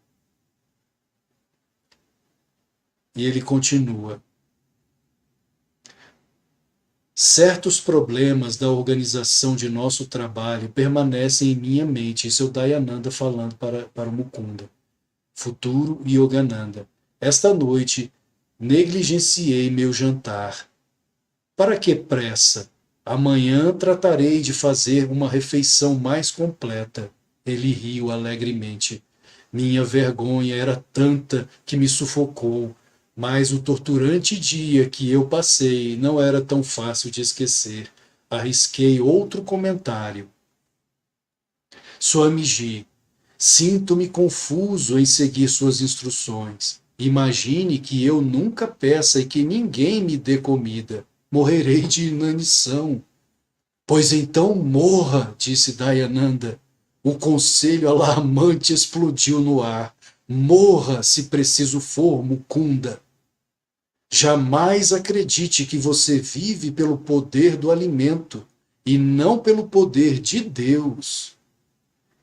E ele continua. Certos problemas da organização de nosso trabalho permanecem em minha mente. Isso é o Dayananda falando para o Mukunda, futuro Yogananda. Esta noite negligenciei meu jantar. Para que pressa? Amanhã tratarei de fazer uma refeição mais completa. Ele riu alegremente. Minha vergonha era tanta que me sufocou. Mas o torturante dia que eu passei não era tão fácil de esquecer. Arrisquei outro comentário. Swamiji, sinto-me confuso em seguir suas instruções. Imagine que eu nunca peça e que ninguém me dê comida. Morrerei de inanição. Pois então morra, disse Dayananda. O conselho alarmante explodiu no ar. Morra, se preciso for, Mukunda. Jamais acredite que você vive pelo poder do alimento e não pelo poder de Deus.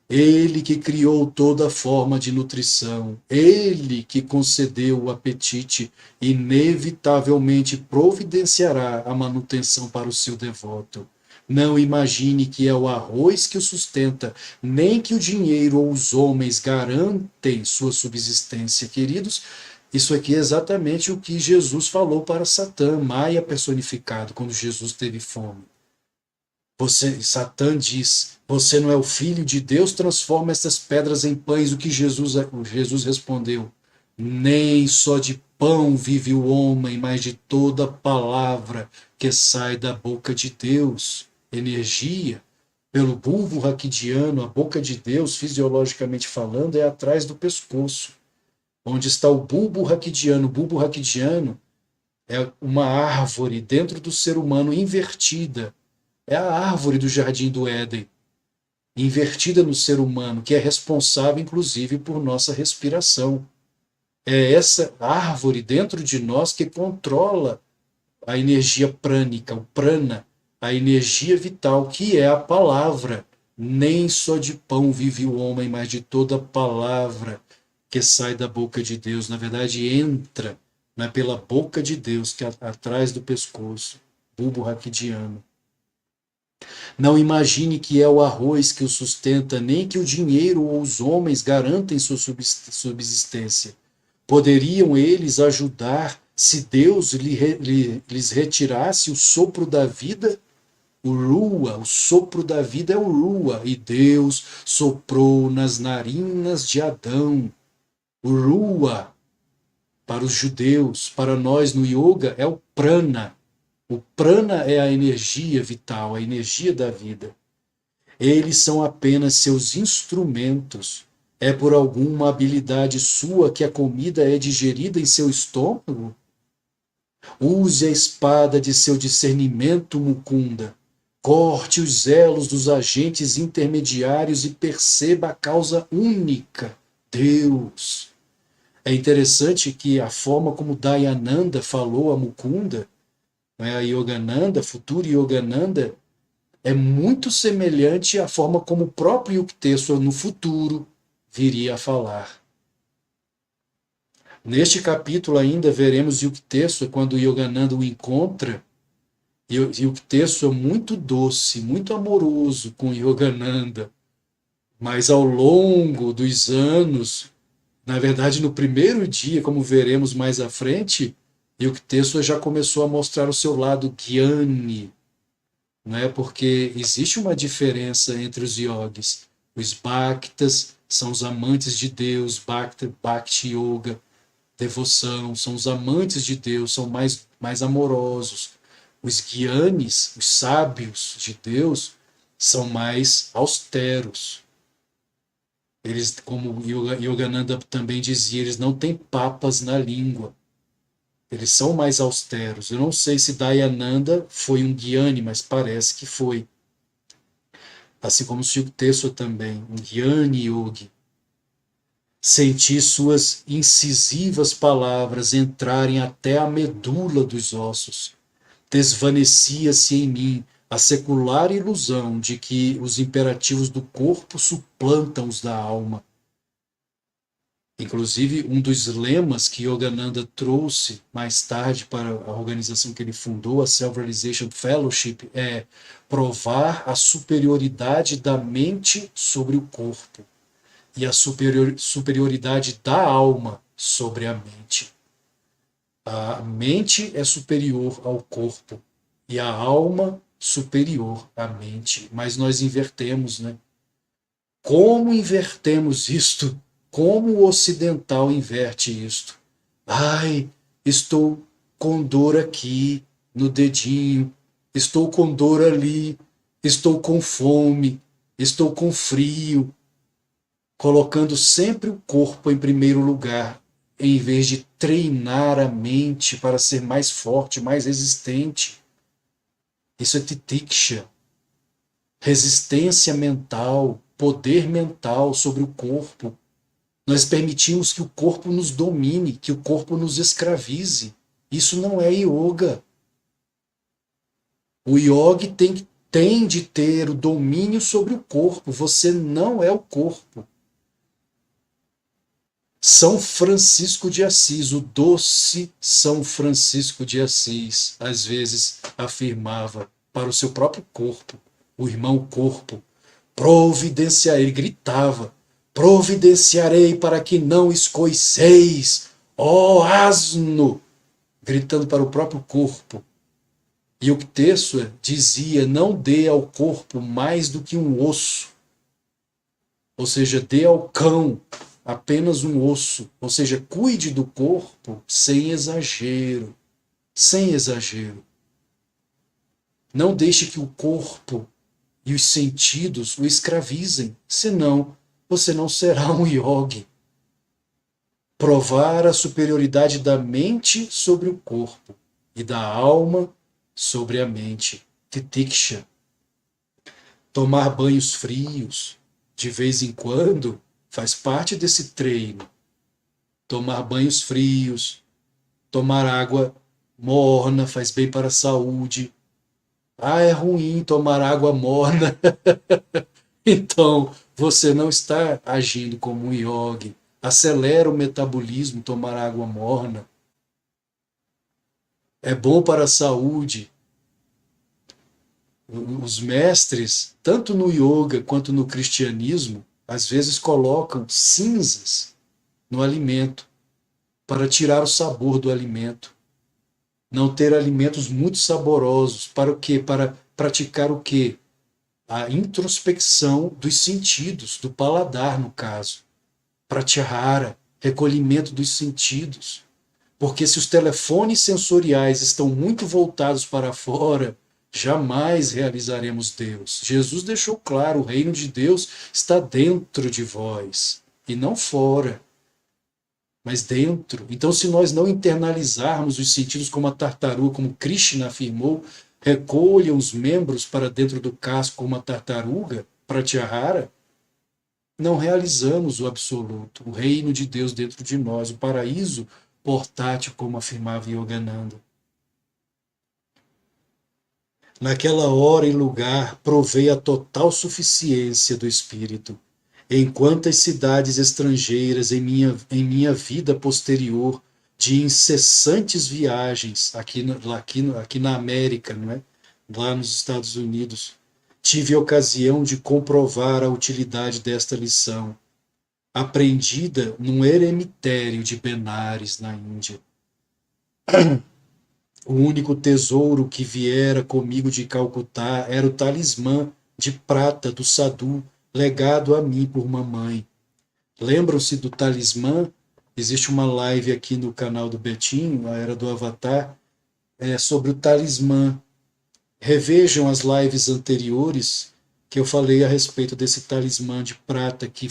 Ele que criou toda forma de nutrição, ele que concedeu o apetite, inevitavelmente providenciará a manutenção para o seu devoto. Não imagine que é o arroz que o sustenta, nem que o dinheiro ou os homens garantem sua subsistência, queridos. Isso aqui é exatamente o que Jesus falou para Satã, Maia personificado, quando Jesus teve fome. Satã diz, você não é o filho de Deus, transforma essas pedras em pães. O que Jesus respondeu? Nem só de pão vive o homem, mas de toda palavra que sai da boca de Deus. Energia. Pelo bulbo raquidiano, a boca de Deus, fisiologicamente falando, é atrás do pescoço. Onde está o bulbo raquidiano? O bulbo raquidiano é uma árvore dentro do ser humano invertida. É a árvore do Jardim do Éden, invertida no ser humano, que é responsável, inclusive, por nossa respiração. É essa árvore dentro de nós que controla a energia prânica, o prana, a energia vital, que é a palavra. Nem só de pão vive o homem, mas de toda palavra que sai da boca de Deus. Na verdade, entra, né, pela boca de Deus, que é atrás do pescoço, bulbo raquidiano. Não imagine que é o arroz que o sustenta, nem que o dinheiro ou os homens garantem sua subsistência. Poderiam eles ajudar se Deus lhes retirasse o sopro da vida? O Rua, o sopro da vida é o Rua, e Deus soprou nas narinas de Adão. O Rua, para os judeus, para nós no yoga, é o Prana. O prana é a energia vital, a energia da vida. Eles são apenas seus instrumentos. É por alguma habilidade sua que a comida é digerida em seu estômago? Use a espada de seu discernimento, Mukunda. Corte os elos dos agentes intermediários e perceba a causa única, Deus. É interessante que a forma como Dayananda falou a Mukunda, a Yogananda, futuro Yogananda, é muito semelhante à forma como o próprio Yukteswar no futuro viria a falar. Neste capítulo ainda veremos Yukteswar quando Yogananda o encontra, e Yukteswar muito doce, muito amoroso com Yogananda, mas ao longo dos anos, na verdade no primeiro dia, como veremos mais à frente, Yukteswar já começou a mostrar o seu lado Gyani, não é? Porque existe uma diferença entre os yogis. Os bhaktas são os amantes de Deus, bhakti yoga, devoção, são os amantes de Deus, são mais amorosos. Os gyanis, os sábios de Deus, são mais austeros. Eles, como Yogananda também dizia, eles não têm papas na língua. Eles são mais austeros. Eu não sei se Dayananda foi um Gyani, mas parece que foi. Assim como Yukteswar também, um Gyani Yogi. Senti suas incisivas palavras entrarem até a medula dos ossos. Desvanecia-se em mim a secular ilusão de que os imperativos do corpo suplantam os da alma. Inclusive, um dos lemas que Yogananda trouxe mais tarde para a organização que ele fundou, a Self-Realization Fellowship, é provar a superioridade da mente sobre o corpo e a superioridade da alma sobre a mente. A mente é superior ao corpo e a alma superior à mente. Mas nós invertemos, né? Como invertemos isto? Como o ocidental inverte isto? Ai, estou com dor aqui no dedinho, estou com dor ali, estou com fome, estou com frio, colocando sempre o corpo em primeiro lugar, em vez de treinar a mente para ser mais forte, mais resistente. Isso é titiksha, resistência mental, poder mental sobre o corpo. Nós permitimos que o corpo nos domine, que o corpo nos escravize. Isso não é yoga. O yogi tem de ter o domínio sobre o corpo. Você não é o corpo. São Francisco de Assis, o doce São Francisco de Assis, às vezes afirmava para o seu próprio corpo, o irmão corpo, providenciarei, ele gritava, providenciarei para que não escoiceis, ó asno, gritando para o próprio corpo. E o Yukteswar dizia, não dê ao corpo mais do que um osso, ou seja, dê ao cão apenas um osso, ou seja, cuide do corpo sem exagero, sem exagero. Não deixe que o corpo e os sentidos o escravizem, senão você não será um yogi. Provar a superioridade da mente sobre o corpo e da alma sobre a mente. Titiksha. Tomar banhos frios de vez em quando faz parte desse treino. Tomar banhos frios, tomar água morna faz bem para a saúde. Ah, é ruim tomar água morna. Então, você não está agindo como um yogi. Acelera o metabolismo tomar água morna. É bom para a saúde. Os mestres, tanto no yoga quanto no cristianismo, às vezes colocam cinzas no alimento para tirar o sabor do alimento. Não ter alimentos muito saborosos. Para o quê? Para praticar o quê? A introspecção dos sentidos, do paladar, no caso. Pratyahara, recolhimento dos sentidos. Porque se os telefones sensoriais estão muito voltados para fora, jamais realizaremos Deus. Jesus deixou claro, o reino de Deus está dentro de vós, e não fora, mas dentro. Então, se nós não internalizarmos os sentidos como a tartaruga, como Krishna afirmou, recolham os membros para dentro do casco como a tartaruga, Pratyahara, não realizamos o absoluto, o reino de Deus dentro de nós, o paraíso portátil, como afirmava Yogananda. Naquela hora e lugar, provei a total suficiência do Espírito. Em quantas cidades estrangeiras em minha vida posterior, de incessantes viagens, aqui na América, não é? Lá nos Estados Unidos, tive ocasião de comprovar a utilidade desta lição, aprendida num eremitério de Benares, na Índia. O único tesouro que viera comigo de Calcutá era o talismã de prata do Sadhu, legado a mim por mamãe. Lembram-se do talismã? Existe uma live aqui no canal do Betinho, a Era do Avatar, sobre o talismã. Revejam as lives anteriores que eu falei a respeito desse talismã de prata que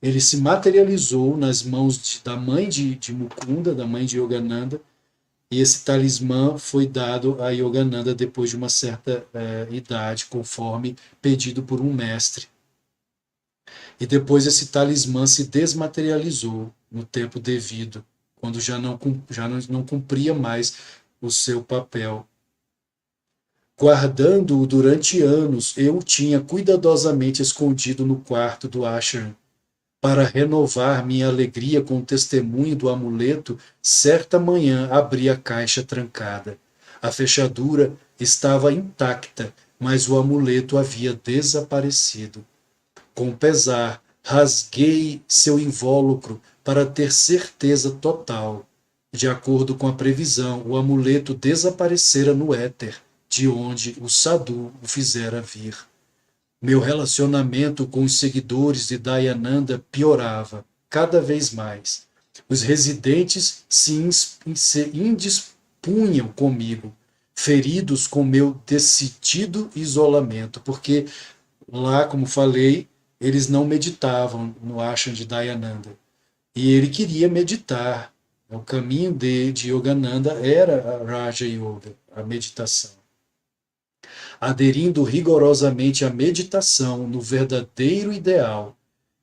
ele se materializou nas mãos da mãe de Mukunda, da mãe de Yogananda, e esse talismã foi dado a Yogananda depois de uma certa idade, conforme pedido por um mestre. E depois esse talismã se desmaterializou no tempo devido, quando já não cumpria mais o seu papel. Guardando-o durante anos, eu o tinha cuidadosamente escondido no quarto do ashram. Para renovar minha alegria com o testemunho do amuleto, certa manhã abri a caixa trancada. A fechadura estava intacta, mas o amuleto havia desaparecido. Com pesar, rasguei seu invólucro para ter certeza total. De acordo com a previsão, o amuleto desaparecera no éter, de onde o Sadhu o fizera vir. Meu relacionamento com os seguidores de Dayananda piorava cada vez mais. Os residentes se indispunham comigo, feridos com meu decidido isolamento, porque lá, como falei, eles não meditavam no ashram de Dayananda. E ele queria meditar. O caminho de Yogananda era a Raja Yoga, a meditação. Aderindo rigorosamente à meditação no verdadeiro ideal,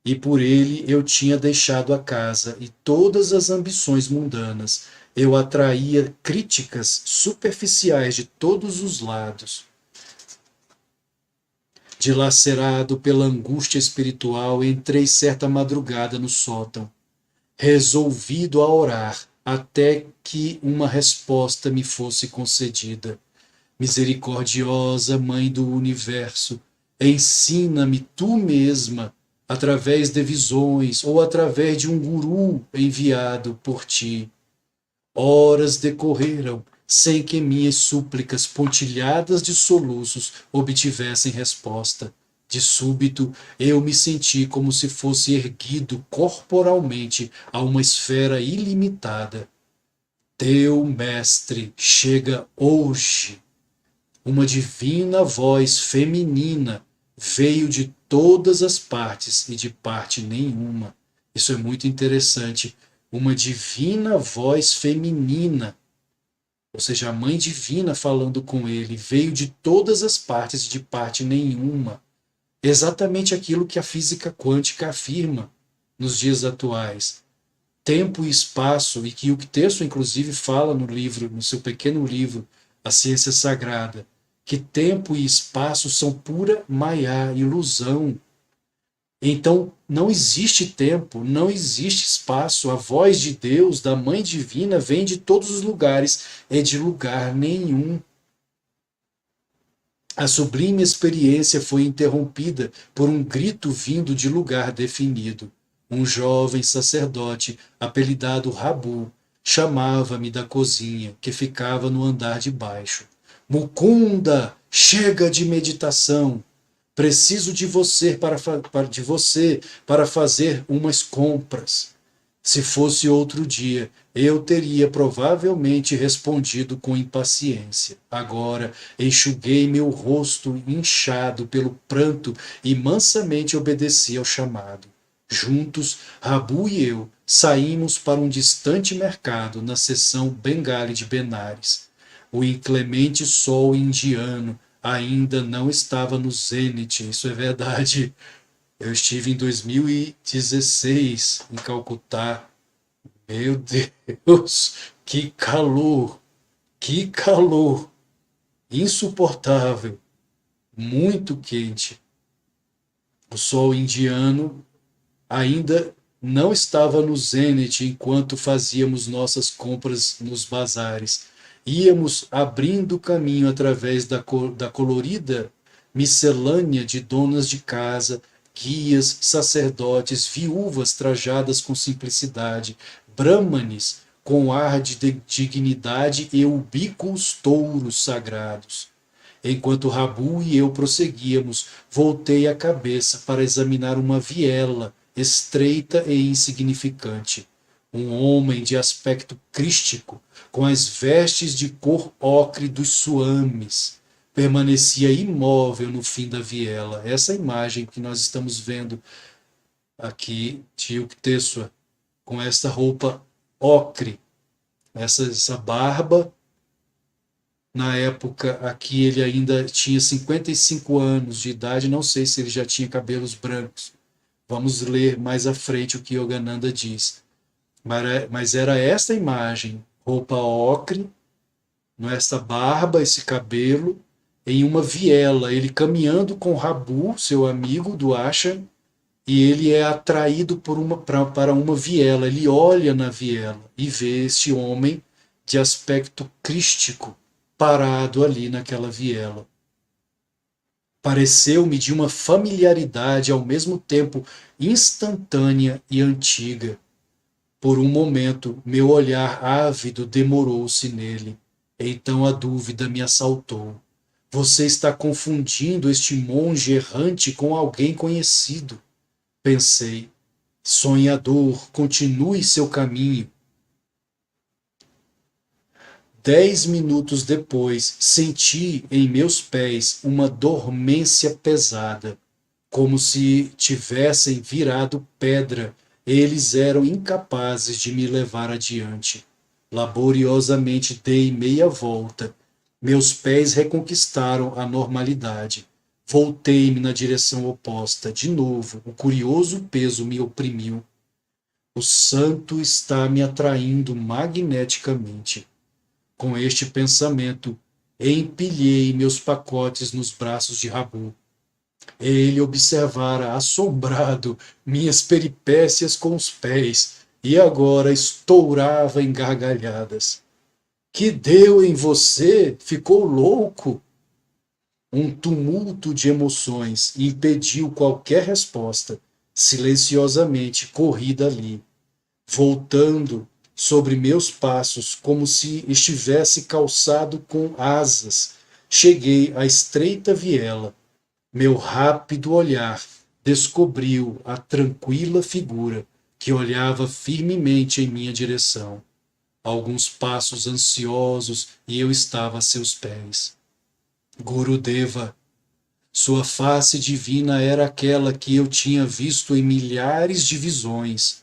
e por ele eu tinha deixado a casa e todas as ambições mundanas. Eu atraía críticas superficiais de todos os lados. Dilacerado pela angústia espiritual, entrei certa madrugada no sótão, resolvido a orar até que uma resposta me fosse concedida. Misericordiosa Mãe do Universo, ensina-me tu mesma, através de visões ou através de um guru enviado por ti. Horas decorreram sem que minhas súplicas pontilhadas de soluços obtivessem resposta. De súbito, eu me senti como se fosse erguido corporalmente a uma esfera ilimitada. Teu mestre chega hoje. Uma divina voz feminina veio de todas as partes e de parte nenhuma. Isso é muito interessante. Uma divina voz feminina, ou seja, a mãe divina falando com ele, veio de todas as partes e de parte nenhuma. Exatamente aquilo que a física quântica afirma nos dias atuais. Tempo e espaço, e que o texto inclusive fala no livro, no seu pequeno livro, A Ciência Sagrada, que tempo e espaço são pura maya, ilusão. Então, não existe tempo, não existe espaço. A voz de Deus, da Mãe Divina, vem de todos os lugares, é de lugar nenhum. A sublime experiência foi interrompida por um grito vindo de lugar definido. Um jovem sacerdote, apelidado Rabu, chamava-me da cozinha, que ficava no andar de baixo. Mukunda, chega de meditação. Preciso de você para fazer umas compras. Se fosse outro dia, eu teria provavelmente respondido com impaciência. Agora, enxuguei meu rosto inchado pelo pranto e mansamente obedeci ao chamado. Juntos, Rabu e eu saímos para um distante mercado na seção Bengali de Benares. O inclemente sol indiano ainda não estava no zênite, isso é verdade. Eu estive em 2016 em Calcutá. Meu Deus, que calor, insuportável, muito quente. O sol indiano ainda não estava no zênite enquanto fazíamos nossas compras nos bazares. Íamos abrindo caminho através da colorida miscelânea de donas de casa, guias, sacerdotes, viúvas trajadas com simplicidade, brahmanes com ar de dignidade e ubico os touros sagrados. Enquanto Rabu e eu prosseguíamos, voltei a cabeça para examinar uma viela estreita e insignificante. Um homem de aspecto crístico, com as vestes de cor ocre dos suames, permanecia imóvel no fim da viela. Essa imagem que nós estamos vendo aqui de Yukteswar, com essa roupa ocre, essa barba. Na época aqui ele ainda tinha 55 anos de idade, não sei se ele já tinha cabelos brancos. Vamos ler mais à frente o que Yogananda diz. Mas era esta imagem, roupa ocre, esta barba, esse cabelo, em uma viela, ele caminhando com Rabu, seu amigo do Ashram, e ele é atraído para uma viela. Ele olha na viela e vê este homem de aspecto crístico parado ali naquela viela. Pareceu-me de uma familiaridade ao mesmo tempo instantânea e antiga. Por um momento, meu olhar ávido demorou-se nele. Então a dúvida me assaltou. Você está confundindo este monge errante com alguém conhecido. Pensei. Sonhador, continue seu caminho. 10 minutos depois, senti em meus pés uma dormência pesada, como se tivessem virado pedra. Eles eram incapazes de me levar adiante. Laboriosamente dei meia volta. Meus pés reconquistaram a normalidade. Voltei-me na direção oposta. De novo, o curioso peso me oprimiu. O santo está me atraindo magneticamente. Com este pensamento, empilhei meus pacotes nos braços de Rabu. Ele observara assombrado minhas peripécias com os pés e agora estourava em gargalhadas. Que deu em você? Ficou louco? Um tumulto de emoções impediu qualquer resposta. Silenciosamente corri dali, voltando sobre meus passos como se estivesse calçado com asas. Cheguei à estreita viela. Meu rápido olhar descobriu a tranquila figura que olhava firmemente em minha direção. Alguns passos ansiosos e eu estava a seus pés. Gurudeva, sua face divina era aquela que eu tinha visto em milhares de visões.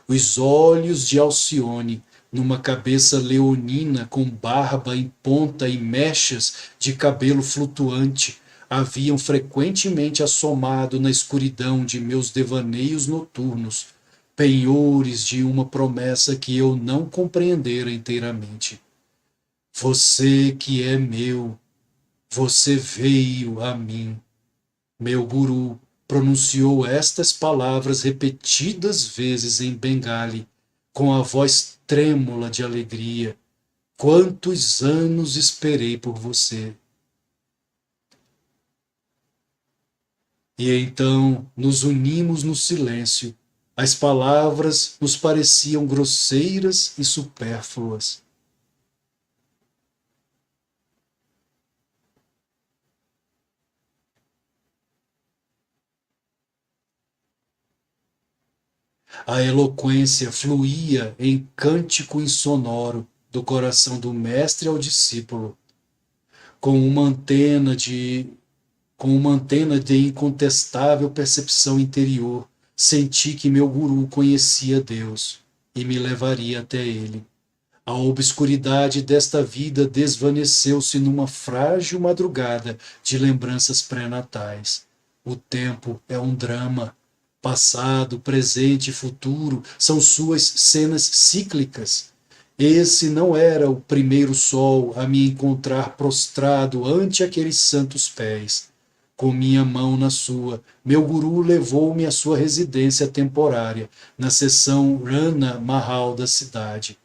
Os olhos de Alcione, numa cabeça leonina com barba em ponta e mechas de cabelo flutuante, haviam frequentemente assomado na escuridão de meus devaneios noturnos, penhores de uma promessa que eu não compreendera inteiramente. Você que é meu, você veio a mim. Meu guru pronunciou estas palavras repetidas vezes em Bengali, com a voz trêmula de alegria. Quantos anos esperei por você. E então nos unimos no silêncio. As palavras nos pareciam grosseiras e supérfluas. A eloquência fluía em cântico insonoro do coração do mestre ao discípulo, com uma antena de incontestável percepção interior. Senti que meu guru conhecia Deus e me levaria até ele. A obscuridade desta vida desvaneceu-se numa frágil madrugada de lembranças pré-natais. O tempo é um drama. Passado, presente e futuro são suas cenas cíclicas. Esse não era o primeiro sol a me encontrar prostrado ante aqueles santos pés. Com minha mão na sua, meu guru levou-me à sua residência temporária, na seção Rana Mahal da cidade.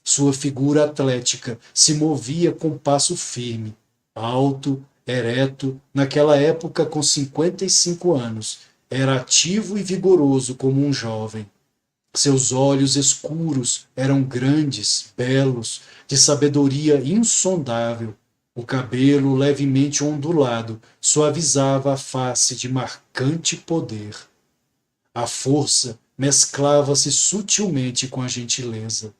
Sua figura atlética se movia com passo firme, alto, ereto, naquela época com 55 anos. Era ativo e vigoroso como um jovem. Seus olhos escuros eram grandes, belos, de sabedoria insondável. O cabelo levemente ondulado suavizava a face de marcante poder. A força mesclava-se sutilmente com a gentileza.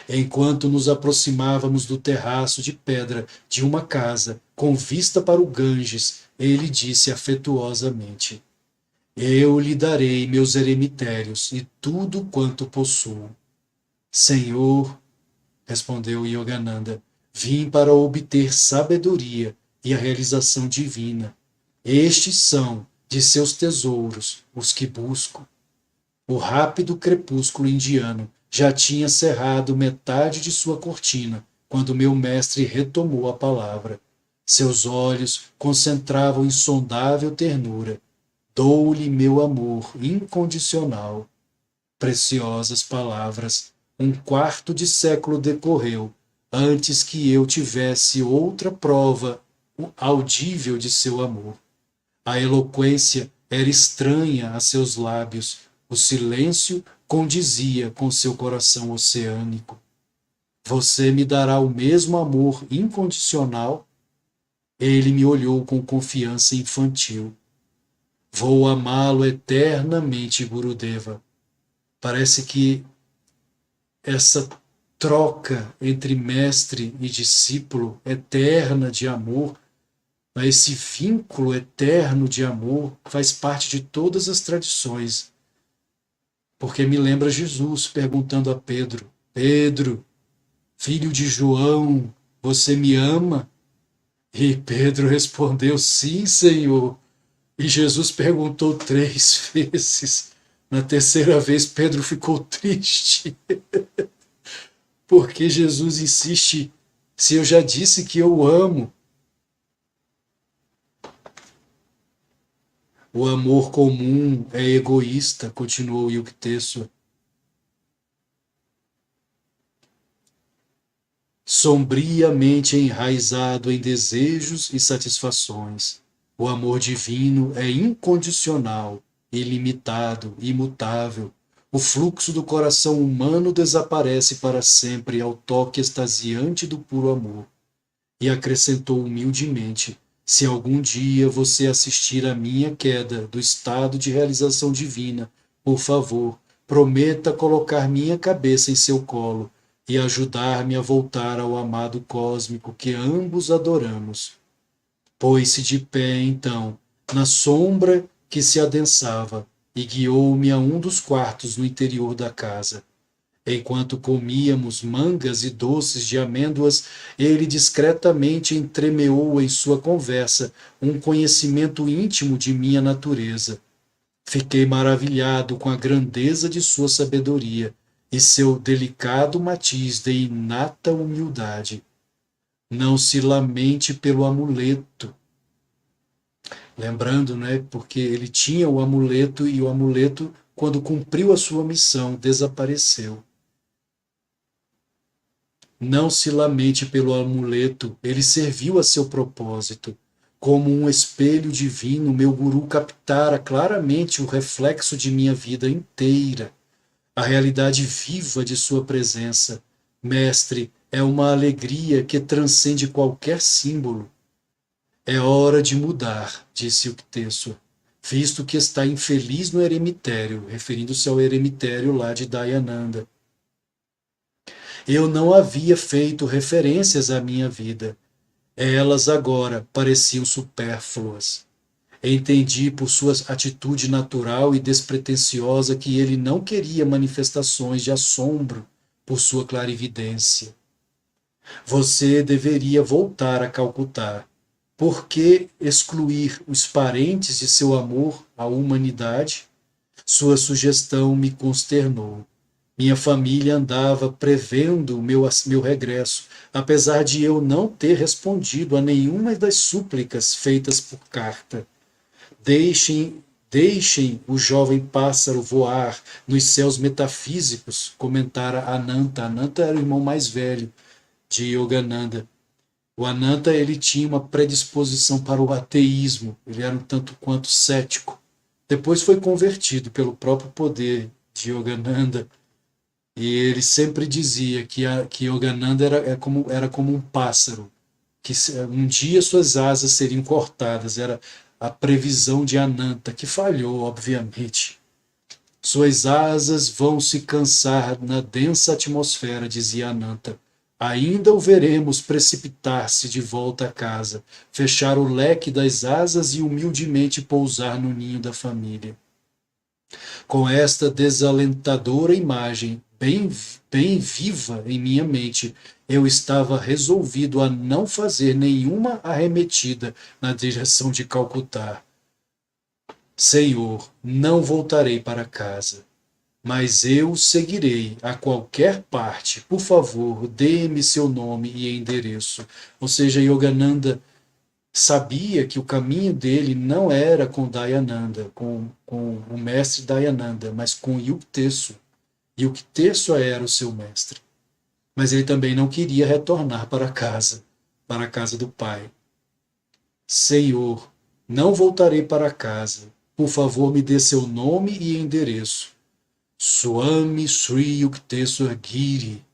Enquanto nos aproximávamos do terraço de pedra de uma casa com vista para o Ganges, ele disse afetuosamente: Eu lhe darei meus eremitérios e tudo quanto possuo. Senhor, respondeu Yogananda, vim para obter sabedoria e a realização divina. Estes são, de seus tesouros, os que busco. O rápido crepúsculo indiano já tinha cerrado metade de sua cortina quando meu mestre retomou a palavra. Seus olhos concentravam insondável ternura. Dou-lhe meu amor incondicional. Preciosas palavras. Um quarto de século decorreu antes que eu tivesse outra prova audível de seu amor. A eloquência era estranha a seus lábios, o silêncio condizia com seu coração oceânico. Você me dará o mesmo amor incondicional? Ele me olhou com confiança infantil. Vou amá-lo eternamente, Gurudeva. Parece que essa troca entre mestre e discípulo eterna de amor, esse vínculo eterno de amor faz parte de todas as tradições. Porque me lembra Jesus perguntando a Pedro: Pedro, filho de João, você me ama? E Pedro respondeu: Sim, Senhor. E Jesus perguntou 3 vezes. Na terceira vez, Pedro ficou triste. Porque Jesus insiste: se eu já disse que eu amo. O amor comum é egoísta, continuou Yukteswar. Sombriamente enraizado em desejos e satisfações. O amor divino é incondicional, ilimitado, imutável. O fluxo do coração humano desaparece para sempre ao toque extasiante do puro amor. E acrescentou humildemente: se algum dia você assistir à minha queda do estado de realização divina, por favor, prometa colocar minha cabeça em seu colo e ajudar-me a voltar ao amado cósmico que ambos adoramos. Pôs-se de pé, então, na sombra que se adensava, e guiou-me a um dos quartos no interior da casa. Enquanto comíamos mangas e doces de amêndoas, ele discretamente entremeou em sua conversa um conhecimento íntimo de minha natureza. Fiquei maravilhado com a grandeza de sua sabedoria e seu delicado matiz de inata humildade. Não se lamente pelo amuleto. Lembrando, né, porque ele tinha o amuleto e o amuleto, quando cumpriu a sua missão, desapareceu. Não se lamente pelo amuleto, ele serviu a seu propósito. Como um espelho divino, meu guru captara claramente o reflexo de minha vida inteira, a realidade viva de sua presença. Mestre, é uma alegria que transcende qualquer símbolo. É hora de mudar, disse Yukteswar, visto que está infeliz no eremitério, referindo-se ao eremitério lá de Dayananda. Eu não havia feito referências à minha vida. Elas agora pareciam supérfluas. Entendi por sua atitude natural e despretensiosa que ele não queria manifestações de assombro por sua clarividência. Você deveria voltar a Calcutá. Por que excluir os parentes de seu amor à humanidade? Sua sugestão me consternou. Minha família andava prevendo o meu regresso, apesar de eu não ter respondido a nenhuma das súplicas feitas por carta. Deixem o jovem pássaro voar nos céus metafísicos, comentara Ananta. Ananta era o irmão mais velho de Yogananda. O Ananta, ele tinha uma predisposição para o ateísmo, ele era um tanto quanto cético. Depois foi convertido pelo próprio poder de Yogananda, e ele sempre dizia que Yogananda era como um pássaro, que um dia suas asas seriam cortadas, era a previsão de Ananta, que falhou, obviamente. Suas asas vão se cansar na densa atmosfera, dizia Ananta. Ainda o veremos precipitar-se de volta a casa, fechar o leque das asas e humildemente pousar no ninho da família. Com esta desalentadora imagem bem viva em minha mente, eu estava resolvido a não fazer nenhuma arremetida na direção de Calcutá. Senhor, não voltarei para casa, mas eu seguirei a qualquer parte. Por favor, dê-me seu nome e endereço. Ou seja, Yogananda sabia que o caminho dele não era com Dayananda, com o mestre Dayananda, mas com Yukteswar. Yukteswar era o seu mestre. Mas ele também não queria retornar para a casa do pai. Senhor, não voltarei para casa. Por favor, me dê seu nome e endereço. Swami Sri Yukteswar Giri.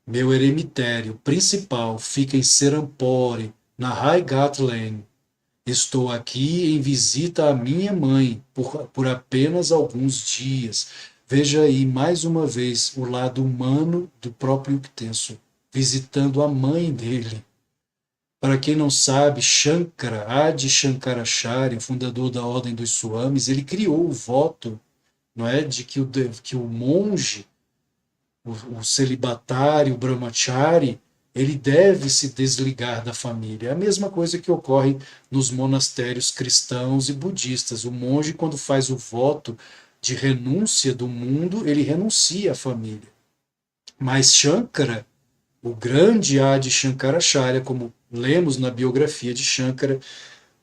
Meu eremitério principal fica em Serampore, na Highgate Lane. Estou aqui em visita à minha mãe por apenas alguns dias. Veja aí mais uma vez o lado humano do próprio Yukteswar, visitando a mãe dele. Para quem não sabe, Shankara, Adi Shankaracharya, o fundador da Ordem dos Swamis, ele criou o voto, não é, de que o monge, o celibatário, o brahmachari, ele deve se desligar da família. É a mesma coisa que ocorre nos monastérios cristãos e budistas. O monge, quando faz o voto de renúncia do mundo, ele renuncia à família. Mas Shankara, o grande Adi Shankaracharya, como lemos na biografia de Shankara,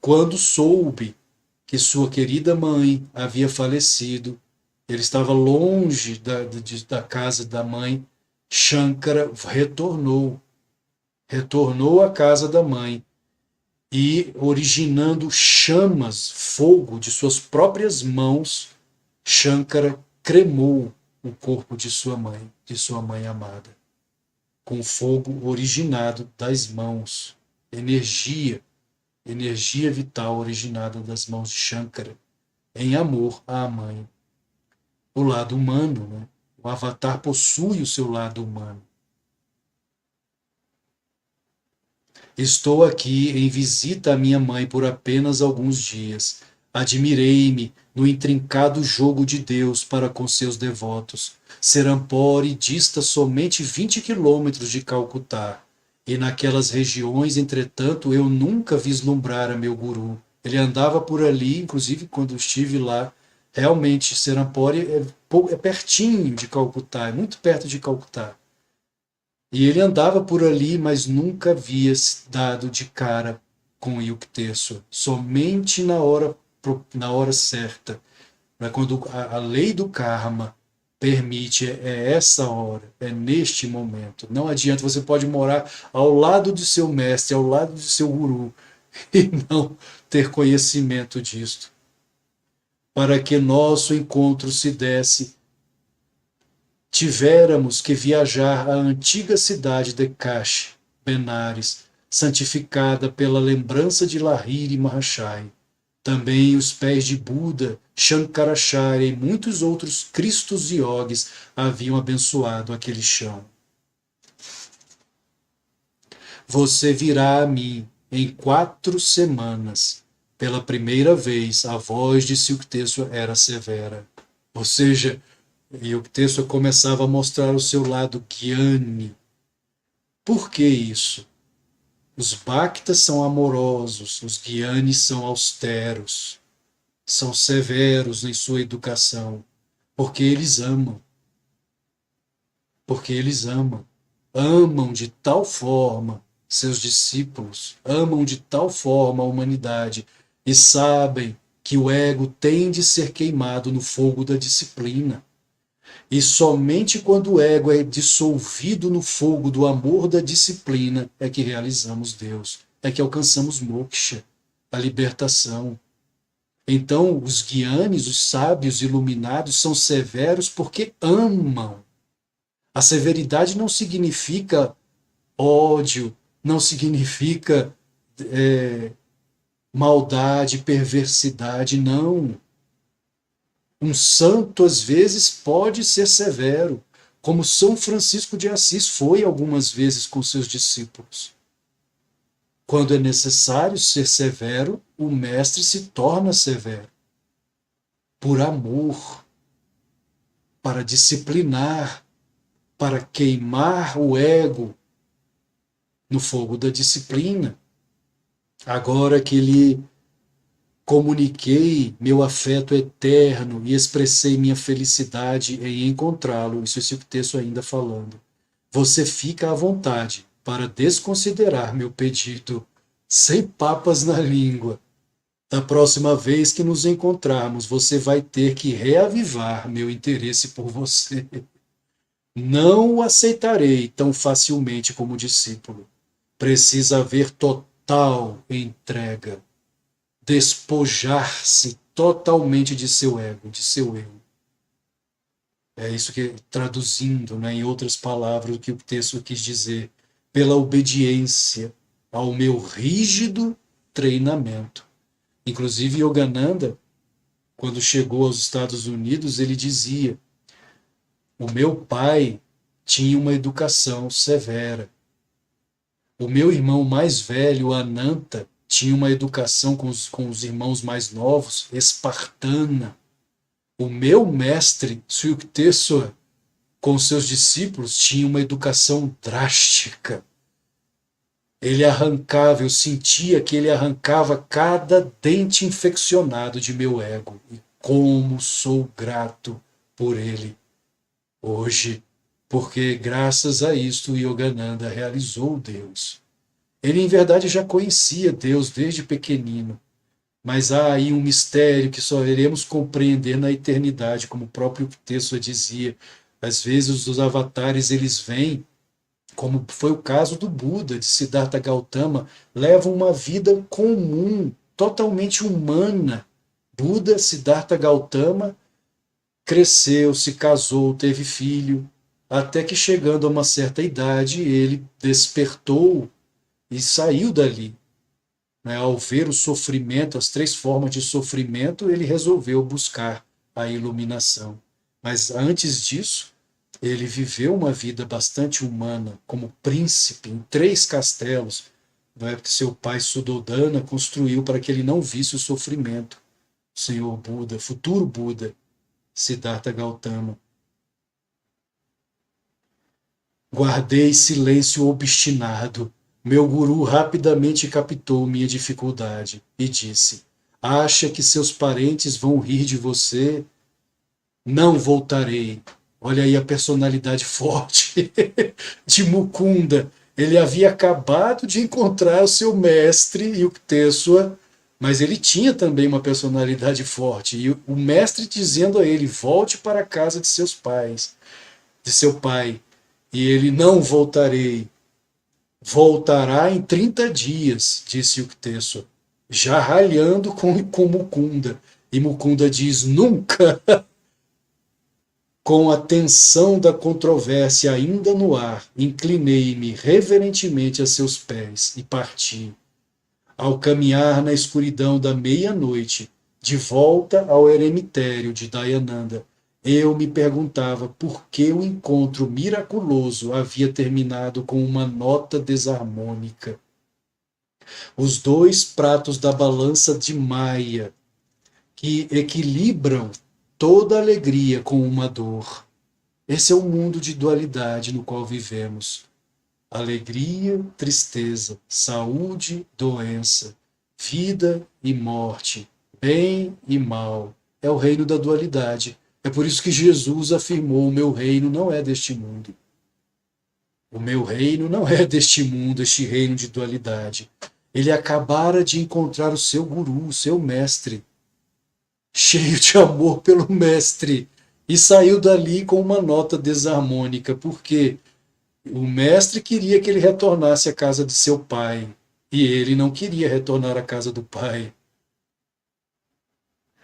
quando soube que sua querida mãe havia falecido, ele estava longe da casa da mãe, Shankara retornou à casa da mãe e, originando chamas, fogo de suas próprias mãos, Shankara cremou o corpo de sua mãe amada, com fogo originado das mãos, energia vital originada das mãos de Shankara, em amor à mãe. O lado humano, né? O avatar possui o seu lado humano. Estou aqui em visita à minha mãe por apenas alguns dias. Admirei-me no intrincado jogo de Deus para com seus devotos. Serampore dista somente 20 quilômetros de Calcutá. E naquelas regiões, entretanto, eu nunca vislumbrara meu guru. Ele andava por ali, inclusive quando estive lá. Realmente, Serampore é pertinho de Calcutá, é muito perto de Calcutá. E ele andava por ali, mas nunca havia se dado de cara com Yukteswar. Somente na hora certa, quando a lei do karma permite, é essa hora, é neste momento. Não adianta, você pode morar ao lado de seu mestre, ao lado de seu guru, e não ter conhecimento disto. Para que nosso encontro se desse, tivéramos que viajar à antiga cidade de Kashi, Benares, santificada pela lembrança de Lahiri Mahashaya. Também os pés de Buda, Shankaracharya e muitos outros Cristos e Yogis haviam abençoado aquele chão. Você virá a mim em 4 semanas. Pela primeira vez, a voz de Yukteswar era severa. Ou seja, Yukteswar começava a mostrar o seu lado Gyani. Por que isso? Os Bhaktas são amorosos, os Gyanis são austeros, são severos em sua educação, porque eles amam. Porque eles amam. Amam de tal forma seus discípulos, amam de tal forma a humanidade e sabem que o ego tem de ser queimado no fogo da disciplina. E somente quando o ego é dissolvido no fogo do amor da disciplina é que realizamos Deus, é que alcançamos moksha, a libertação. Então, os guianes, os sábios iluminados, são severos porque amam. A severidade não significa ódio, não significa maldade, perversidade, não. Um santo, às vezes, pode ser severo, como São Francisco de Assis foi algumas vezes com seus discípulos. Quando é necessário ser severo, o mestre se torna severo. Por amor, para disciplinar, para queimar o ego no fogo da disciplina. Agora que lhe comuniquei meu afeto eterno e expressei minha felicidade em encontrá-lo, isso é o texto ainda falando. Você fica à vontade para desconsiderar meu pedido, sem papas na língua. Da próxima vez que nos encontrarmos, você vai ter que reavivar meu interesse por você. Não o aceitarei tão facilmente como discípulo. Precisa haver total entrega. Despojar-se totalmente de seu ego, de seu eu. É isso que, traduzindo, né, em outras palavras, o que o texto quis dizer. Pela obediência ao meu rígido treinamento. Inclusive, Yogananda, quando chegou aos Estados Unidos, ele dizia: o meu pai tinha uma educação severa. O meu irmão mais velho, Ananta, tinha uma educação com os irmãos mais novos, espartana. O meu mestre, Suyukteswar, com seus discípulos, tinha uma educação drástica. Ele arrancava, eu sentia que ele arrancava cada dente infeccionado de meu ego. E como sou grato por ele hoje, porque graças a isto o Yogananda realizou Deus. Ele, em verdade, já conhecia Deus desde pequenino, mas há aí um mistério que só iremos compreender na eternidade, como o próprio texto dizia. Às vezes os avatares eles vêm, como foi o caso do Buda, de Siddhartha Gautama, levam uma vida comum, totalmente humana. Buda, Siddhartha Gautama, cresceu, se casou, teve filho, até que chegando a uma certa idade, ele despertou e saiu dali. Né? Ao ver o sofrimento, as três formas de sofrimento, ele resolveu buscar a iluminação. Mas antes disso, ele viveu uma vida bastante humana, como príncipe em 3 castelos, né, que seu pai Suddhodana construiu para que ele não visse o sofrimento. O Senhor Buda, futuro Buda, Siddhartha Gautama. Guardei silêncio obstinado. Meu guru rapidamente captou minha dificuldade e disse: acha que seus parentes vão rir de você? Não voltarei. Olha aí a personalidade forte de Mukunda. Ele havia acabado de encontrar o seu mestre Yukteswar, mas ele tinha também uma personalidade forte. E o mestre dizendo a ele: volte para a casa de seus pais, de seu pai. E ele: não voltarei. Voltará em 30 dias, disse Yukteswar, já ralhando com Mukunda. E Mukunda diz: nunca. Com a tensão da controvérsia ainda no ar, inclinei-me reverentemente a seus pés e parti. Ao caminhar na escuridão da meia-noite, de volta ao eremitério de Dayananda, eu me perguntava por que o encontro miraculoso havia terminado com uma nota desarmônica. Os 2 pratos da balança de Maia, que equilibram toda alegria com uma dor. Esse é o mundo de dualidade no qual vivemos. Alegria, tristeza, saúde, doença, vida e morte, bem e mal. É o reino da dualidade. É por isso que Jesus afirmou: o meu reino não é deste mundo. O meu reino não é deste mundo, este reino de dualidade. Ele acabara de encontrar o seu guru, o seu mestre, cheio de amor pelo mestre, e saiu dali com uma nota desarmônica, porque o mestre queria que ele retornasse à casa de seu pai, e ele não queria retornar à casa do pai.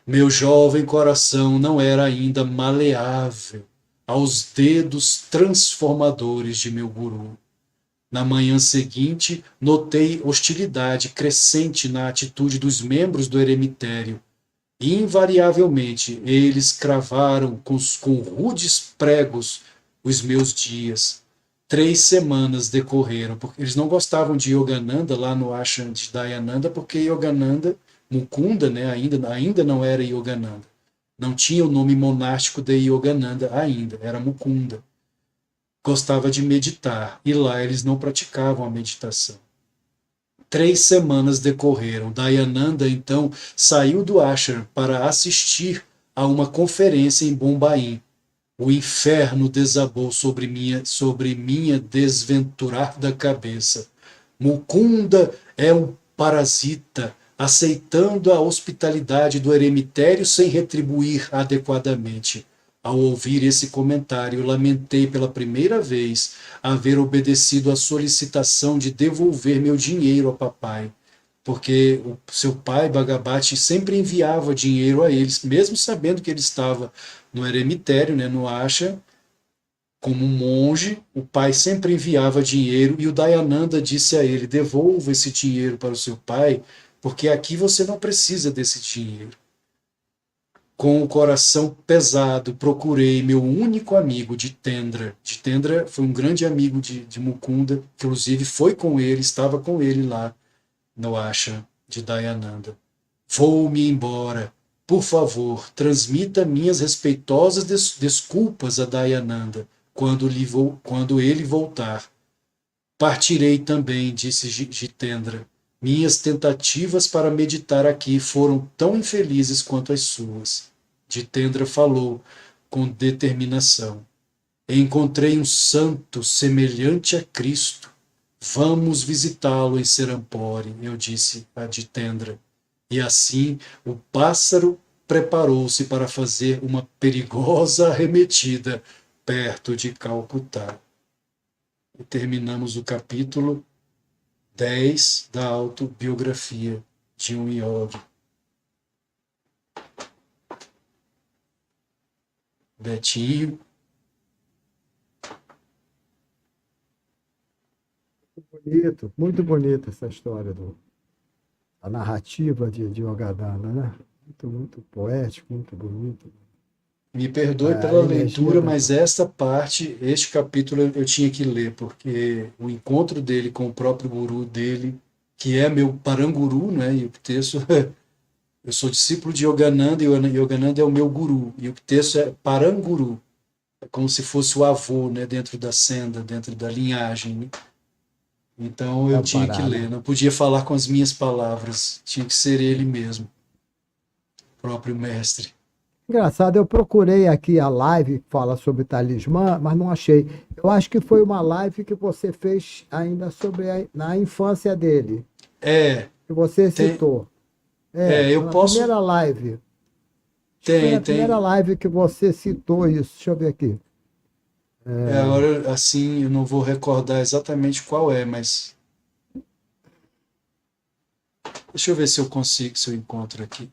Meu jovem coração não era ainda maleável aos dedos transformadores de meu guru. Na manhã seguinte, notei hostilidade crescente na atitude dos membros do eremitério. Invariavelmente, eles cravaram com rudes pregos os meus dias. 3 semanas decorreram, porque eles não gostavam de Yogananda lá no ashram de Dayananda, porque Yogananda, Mukunda, né, ainda não era Yogananda. Não tinha o nome monástico de Yogananda ainda, era Mukunda. Gostava de meditar, e lá eles não praticavam a meditação. 3 semanas decorreram. Dayananda, então, saiu do ashram para assistir a uma conferência em Bombaim. O inferno desabou sobre minha desventurada cabeça. Mukunda é um parasita, aceitando a hospitalidade do eremitério sem retribuir adequadamente. Ao ouvir esse comentário, lamentei pela primeira vez haver obedecido à solicitação de devolver meu dinheiro ao papai, porque o seu pai, Bhagabhat, sempre enviava dinheiro a eles, mesmo sabendo que ele estava no eremitério, né, no ashram, como um monge, o pai sempre enviava dinheiro e o Dayananda disse a ele: devolva esse dinheiro para o seu pai, porque aqui você não precisa desse dinheiro. Com o coração pesado, procurei meu único amigo, Jitendra. Jitendra foi um grande amigo de Mukunda, que inclusive foi com ele, estava com ele lá no ashram de Dayananda. Vou-me embora. Por favor, transmita minhas respeitosas desculpas a Dayananda quando ele voltar. Partirei também, disse Jitendra. Minhas tentativas para meditar aqui foram tão infelizes quanto as suas. Jitendra falou com determinação. Encontrei um santo semelhante a Cristo. Vamos visitá-lo em Serampore, eu disse a Jitendra. E assim o pássaro preparou-se para fazer uma perigosa arremetida perto de Calcutá. E terminamos o capítulo 10 da autobiografia de um yogi. Betinho. Muito bonita essa história a narrativa de Yogananda, né? Muito poético, muito bonito. Me perdoe A pela energia leitura, mas dessa. esta parte, este capítulo eu tinha que ler, porque o encontro dele com o próprio guru dele, que é meu paranguru, né? E o texto, eu sou discípulo de Yogananda e Yogananda é o meu guru. E o texto é paranguru, é como se fosse o avô, né? Dentro da senda, dentro da linhagem, né? Então eu É tinha que parada. ler, não podia falar com as minhas palavras, tinha que ser ele mesmo, o próprio mestre. Engraçado, eu procurei aqui a live que fala sobre talismã, mas não achei. Eu acho que foi uma live que você fez ainda sobre na infância dele, É, que você tem, citou. É, eu na primeira posso. live. Acho que foi na primeira Tem. live que você citou isso. Deixa eu ver aqui. Agora, assim, eu não vou recordar exatamente qual é, mas deixa eu ver se eu consigo, se eu encontro aqui.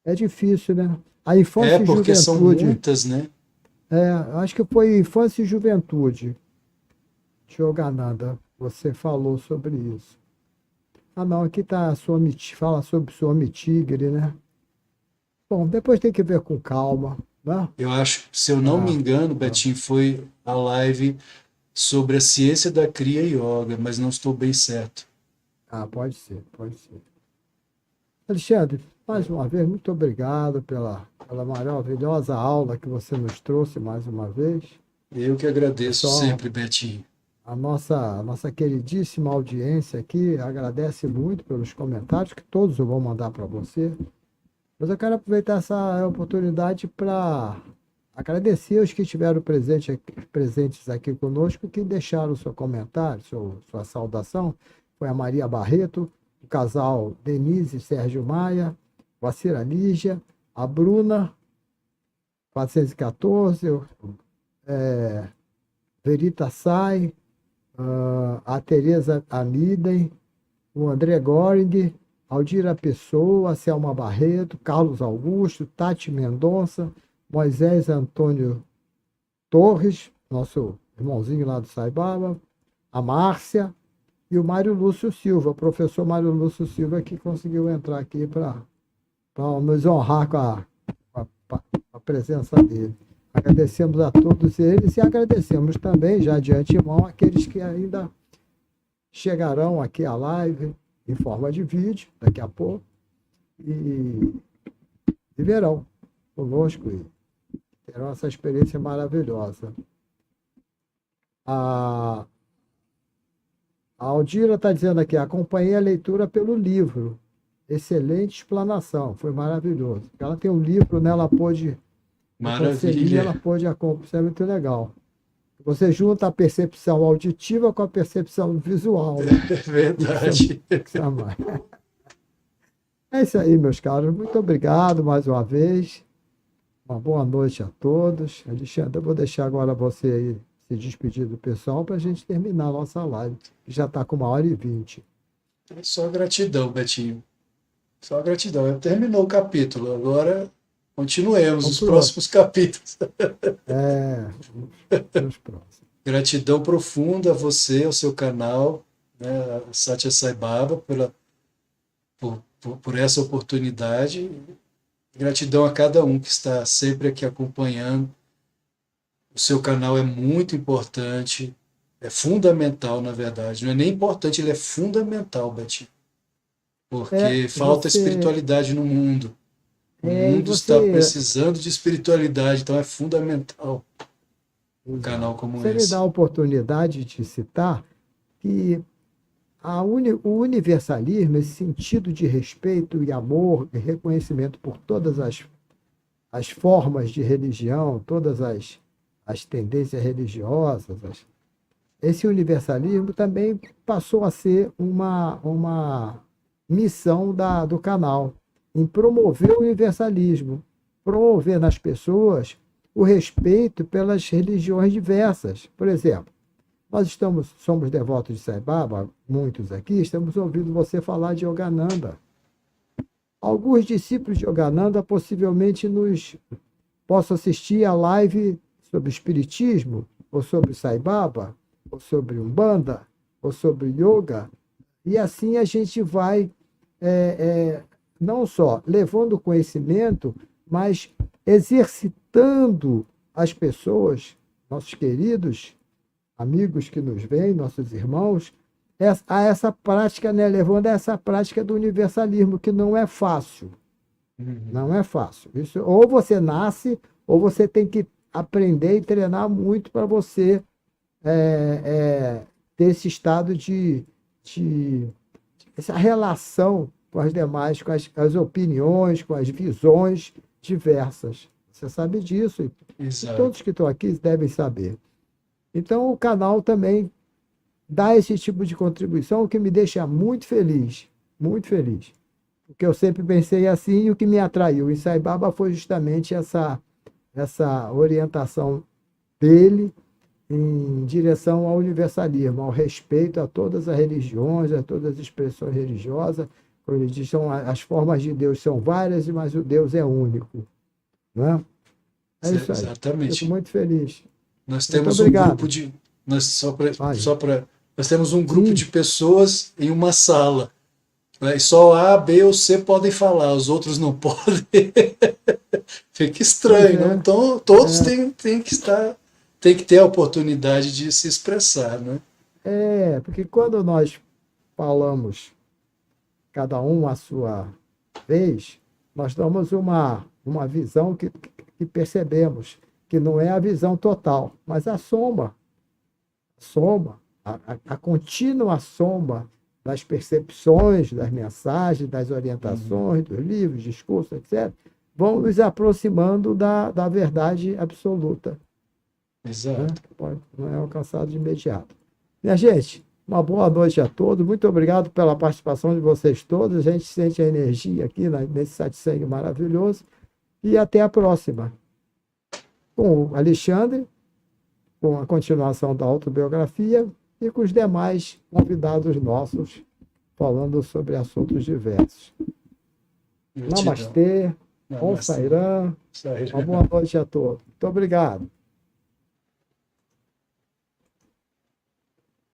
É difícil, né? A É, infância e porque são juventude. muitas, né? Acho que foi infância e juventude de Yogananda. Você falou sobre isso. Ah, não, aqui tá fala sobre Swami Tigre, né? Bom, depois tem que ver com calma, né? Eu acho, se eu não me Ah, engano, ah, Betinho, foi a live sobre a ciência da Kriya Yoga, mas não estou bem certo. pode ser, pode ser. Alexandre, mais uma vez, muito obrigado pela maravilhosa aula que você nos trouxe mais uma vez. Eu que agradeço Pessoal, sempre, Betinho. a nossa queridíssima audiência aqui agradece muito pelos comentários, que todos eu vou mandar para você. Mas eu quero aproveitar essa oportunidade para agradecer os que estiveram presentes aqui conosco, que deixaram o seu comentário, sua saudação. Foi a Maria Barreto, o casal Denise e Sérgio Maia, Vacira Lígia, a Bruna, 414, Verita Sai, a Tereza Amiden, o André Goring, Aldira Pessoa, Selma Barreto, Carlos Augusto, Tati Mendonça, Moisés Antônio Torres, nosso irmãozinho lá do Saibaba, a Márcia e o Mário Lúcio Silva, o professor Mário Lúcio Silva, que conseguiu entrar aqui para nos honrar com a presença dele. Agradecemos a todos eles e agradecemos também, já de antemão, aqueles que ainda chegarão aqui à live em forma de vídeo, daqui a pouco, e verão conosco e terão essa experiência maravilhosa. A Aldira está dizendo aqui, acompanhei a leitura pelo livro. Excelente explanação, foi maravilhoso. Ela tem um livro, né, ela pôde... Maravilha. Ela pôde acompanhar, isso é muito legal. Você junta a percepção auditiva com a percepção visual, né? É verdade. É isso aí, meus caros. Muito obrigado mais uma vez. Uma boa noite a todos. Alexandre, eu vou deixar agora você aí se despedir do pessoal para a gente terminar a nossa live, que já está com 1h20. Só gratidão, Betinho. Só gratidão. Terminou o capítulo. Agora continuemos os próximos capítulos. Os próximos. Gratidão profunda a você, ao seu canal, né, a Satya Sai Baba, por essa oportunidade. Gratidão a cada um que está sempre aqui acompanhando. O seu canal é muito importante, é fundamental, na verdade. Não é nem importante, ele é fundamental, Betinho. Porque falta espiritualidade no mundo. O mundo está precisando de espiritualidade, então é fundamental um canal como esse. Você me dá a oportunidade de citar que o universalismo, esse sentido de respeito e amor e reconhecimento por todas as formas de religião, todas as tendências religiosas, esse universalismo também passou a ser uma missão do canal, em promover o universalismo, promover nas pessoas o respeito pelas religiões diversas. Por exemplo, nós somos devotos de Sai Baba, muitos aqui, estamos ouvindo você falar de Yogananda. Alguns discípulos de Yogananda possivelmente possam assistir a live sobre espiritismo, ou sobre Sai Baba, ou sobre Umbanda, ou sobre Yoga, e assim a gente vai não só levando conhecimento, mas exercitando as pessoas, nossos queridos amigos que nos veem, nossos irmãos, a essa prática, né, levando a essa prática do universalismo, que não é fácil. Não é fácil. Isso, ou você nasce, ou você tem que aprender e treinar muito para você ter esse estado de essa relação com as demais, com as opiniões, com as visões diversas. Você sabe disso. Exato. Todos que estão aqui devem saber. Então, o canal também dá esse tipo de contribuição, o que me deixa muito feliz, porque eu sempre pensei assim, e o que me atraiu em Sai Baba foi justamente essa orientação dele em direção ao universalismo, ao respeito a todas as religiões, a todas as expressões religiosas. Como ele diz, as formas de Deus são várias, mas o Deus é único. Não é? É isso aí. Exatamente. Fico muito feliz. Nós temos um grupo de... Nós temos um grupo de pessoas em uma sala. Né? Só A, B ou C podem falar, os outros não podem. Fica estranho, né? Então todos têm que ter a oportunidade de se expressar, né? Porque quando nós falamos cada um à sua vez, nós damos uma visão que percebemos que não é a visão total, mas a soma, a contínua soma das percepções, das mensagens, das orientações, dos livros, discursos, etc., vão nos aproximando da verdade absoluta. Exato. Né? Não é alcançado de imediato. Minha gente, uma boa noite a todos. Muito obrigado pela participação de vocês todos. A gente sente a energia aqui nesse satsang maravilhoso. E até a próxima. Com o Alexandre, com a continuação da autobiografia, e com os demais convidados nossos, falando sobre assuntos diversos. Gratidão. Namastê, Om Namastê. Sairã, uma boa noite a todos. Muito obrigado.